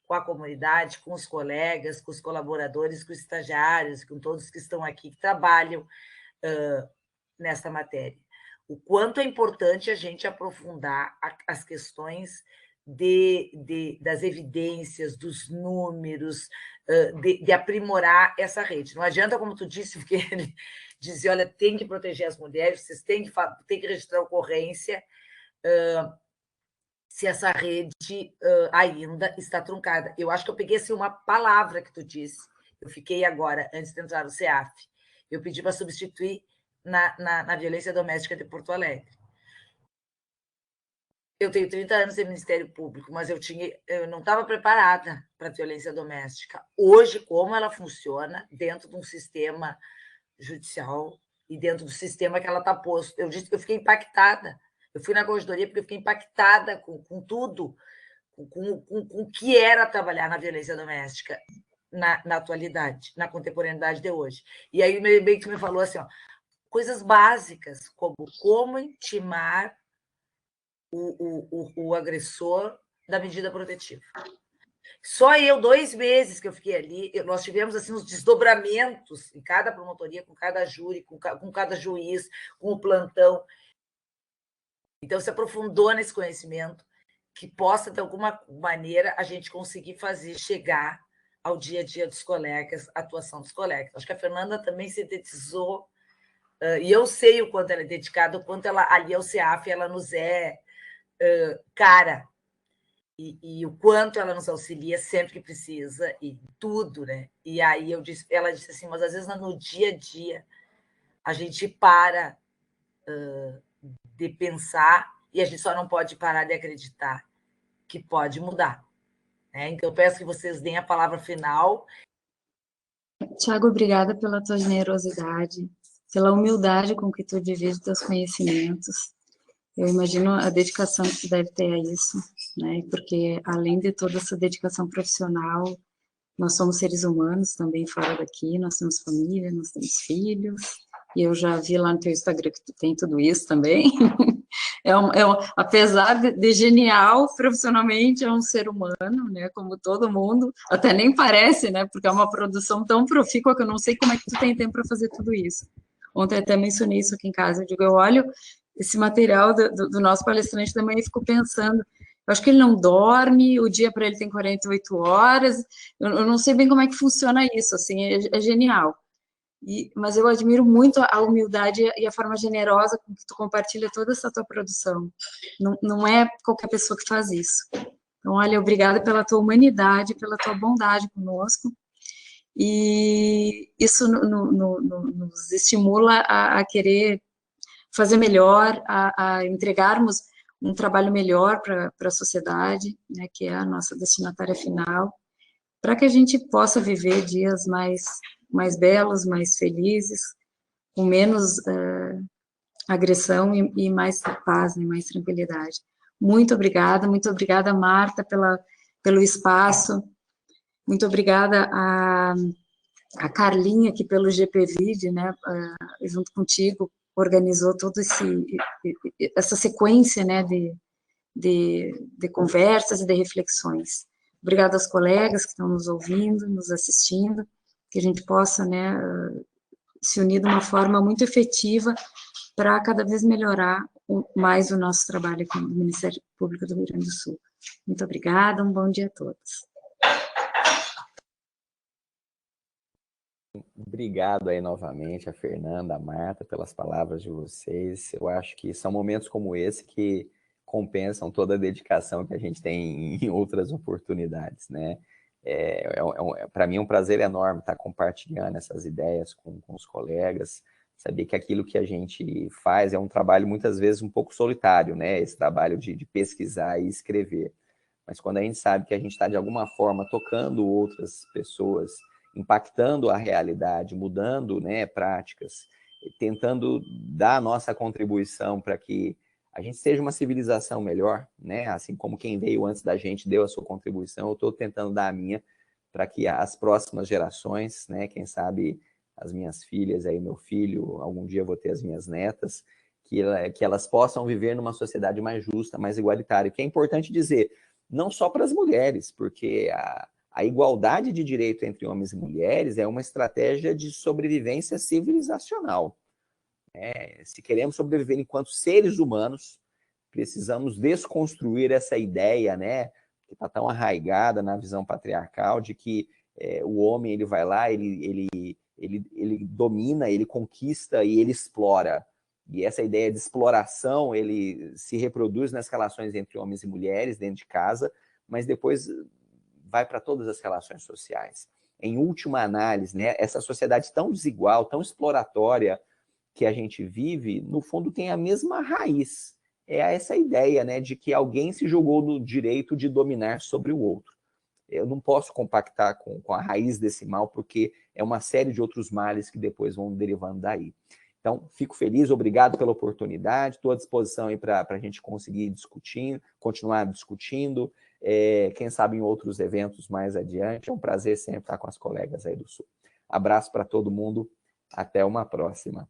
com a comunidade, com os colegas, com os colaboradores, com os estagiários, com todos que estão aqui, que trabalham nessa matéria. O quanto é importante a gente aprofundar as questões das evidências, dos números, de aprimorar essa rede. Não adianta, como tu disse, porque ele dizia: olha, tem que proteger as mulheres, vocês têm que registrar ocorrência, se essa rede ainda está truncada. Eu acho que eu peguei assim, uma palavra que tu disse. Eu fiquei agora, antes de entrar no CEAF, eu pedi para substituir na violência doméstica de Porto Alegre. Eu tenho 30 anos de Ministério Público, mas eu não estava preparada para a violência doméstica. Hoje, como ela funciona dentro de um sistema judicial e dentro do sistema que ela está posto. Eu fiquei impactada. Eu fui na corregedoria porque eu fiquei impactada com tudo, com o que era trabalhar na violência doméstica na atualidade, na contemporaneidade de hoje. E aí o meio que me falou assim, ó, coisas básicas, como intimar o agressor da medida protetiva. Só eu, 2 meses que eu fiquei ali, nós tivemos assim uns desdobramentos em cada promotoria, com cada júri, com cada juiz, com o plantão. Então, se aprofundou nesse conhecimento, que possa, de alguma maneira, a gente conseguir fazer chegar ao dia a dia dos colegas, a atuação dos colegas. Acho que a Fernanda também sintetizou, e eu sei o quanto ela é dedicada, o quanto ela, ali ao CEAF, ela nos é cara, e o quanto ela nos auxilia sempre que precisa, e tudo, né? E aí ela disse assim, mas às vezes no dia a dia a gente para de pensar e a gente só não pode parar de acreditar que pode mudar. Né? Então, eu peço que vocês deem a palavra final. Tiago, obrigada pela tua generosidade, pela humildade com que tu divide teus conhecimentos. Eu imagino a dedicação que tu deve ter a isso, né? Porque, além de toda essa dedicação profissional, nós somos seres humanos também fora daqui, nós temos família, nós temos filhos, e eu já vi lá no teu Instagram que tu tem tudo isso também. Apesar de genial profissionalmente, é um ser humano, né, como todo mundo, até nem parece, né, porque é uma produção tão profícua que eu não sei como é que tu tem tempo para fazer tudo isso. Ontem até mencionei isso aqui em casa, eu digo, eu olho esse material do nosso palestrante da manhã e fico pensando, eu acho que ele não dorme, o dia para ele tem 48 horas, eu não sei bem como é que funciona isso, assim, é genial. Mas eu admiro muito a humildade e a forma generosa com que tu compartilha toda essa tua produção. Não é qualquer pessoa que faz isso. Então, olha, obrigada pela tua humanidade, pela tua bondade conosco, e isso nos estimula a querer fazer melhor, a entregarmos um trabalho melhor para a sociedade, né, que é a nossa destinatária final, para que a gente possa viver dias mais belos, mais felizes, com menos agressão e mais paz, né, mais tranquilidade. Muito obrigada, Marta, pelo espaço, muito obrigada a Carlinha, que pelo GPVid, né, junto contigo, organizou toda essa sequência, né, de conversas e de reflexões. Obrigada aos colegas que estão nos ouvindo, nos assistindo, que a gente possa, né, se unir de uma forma muito efetiva para cada vez melhorar mais o nosso trabalho aqui no Ministério Público do Rio Grande do Sul. Muito obrigada, um bom dia a todos. Obrigado aí novamente a Fernanda, a Marta, pelas palavras de vocês. Eu acho que são momentos como esse que compensam toda a dedicação que a gente tem em outras oportunidades, né? Para mim é um prazer enorme estar compartilhando essas ideias com os colegas, saber que aquilo que a gente faz é um trabalho muitas vezes um pouco solitário, né? Esse trabalho de pesquisar e escrever. Mas quando a gente sabe que a gente está de alguma forma tocando outras pessoas, impactando a realidade, mudando, né, práticas, tentando dar a nossa contribuição para que a gente seja uma civilização melhor, né? Assim como quem veio antes da gente deu a sua contribuição, eu estou tentando dar a minha para que as próximas gerações, né, quem sabe as minhas filhas, aí meu filho, algum dia eu vou ter as minhas netas, que elas possam viver numa sociedade mais justa, mais igualitária. Que é importante dizer, não só para as mulheres, porque a igualdade de direito entre homens e mulheres é uma estratégia de sobrevivência civilizacional. Se queremos sobreviver enquanto seres humanos, precisamos desconstruir essa ideia, né, que está tão arraigada na visão patriarcal de que o homem ele vai lá, ele domina, ele conquista e ele explora. E essa ideia de exploração, ele se reproduz nas relações entre homens e mulheres dentro de casa, mas depois vai para todas as relações sociais. Em última análise, né, essa sociedade tão desigual, tão exploratória que a gente vive, no fundo tem a mesma raiz. É essa ideia, né, de que alguém se jogou no direito de dominar sobre o outro. Eu não posso compactar com a raiz desse mal, porque é uma série de outros males que depois vão derivando daí. Então, fico feliz, obrigado pela oportunidade, estou à disposição aí para a gente conseguir discutir, continuar discutindo, quem sabe em outros eventos mais adiante. É um prazer sempre estar com as colegas aí do Sul. Abraço para todo mundo, até uma próxima.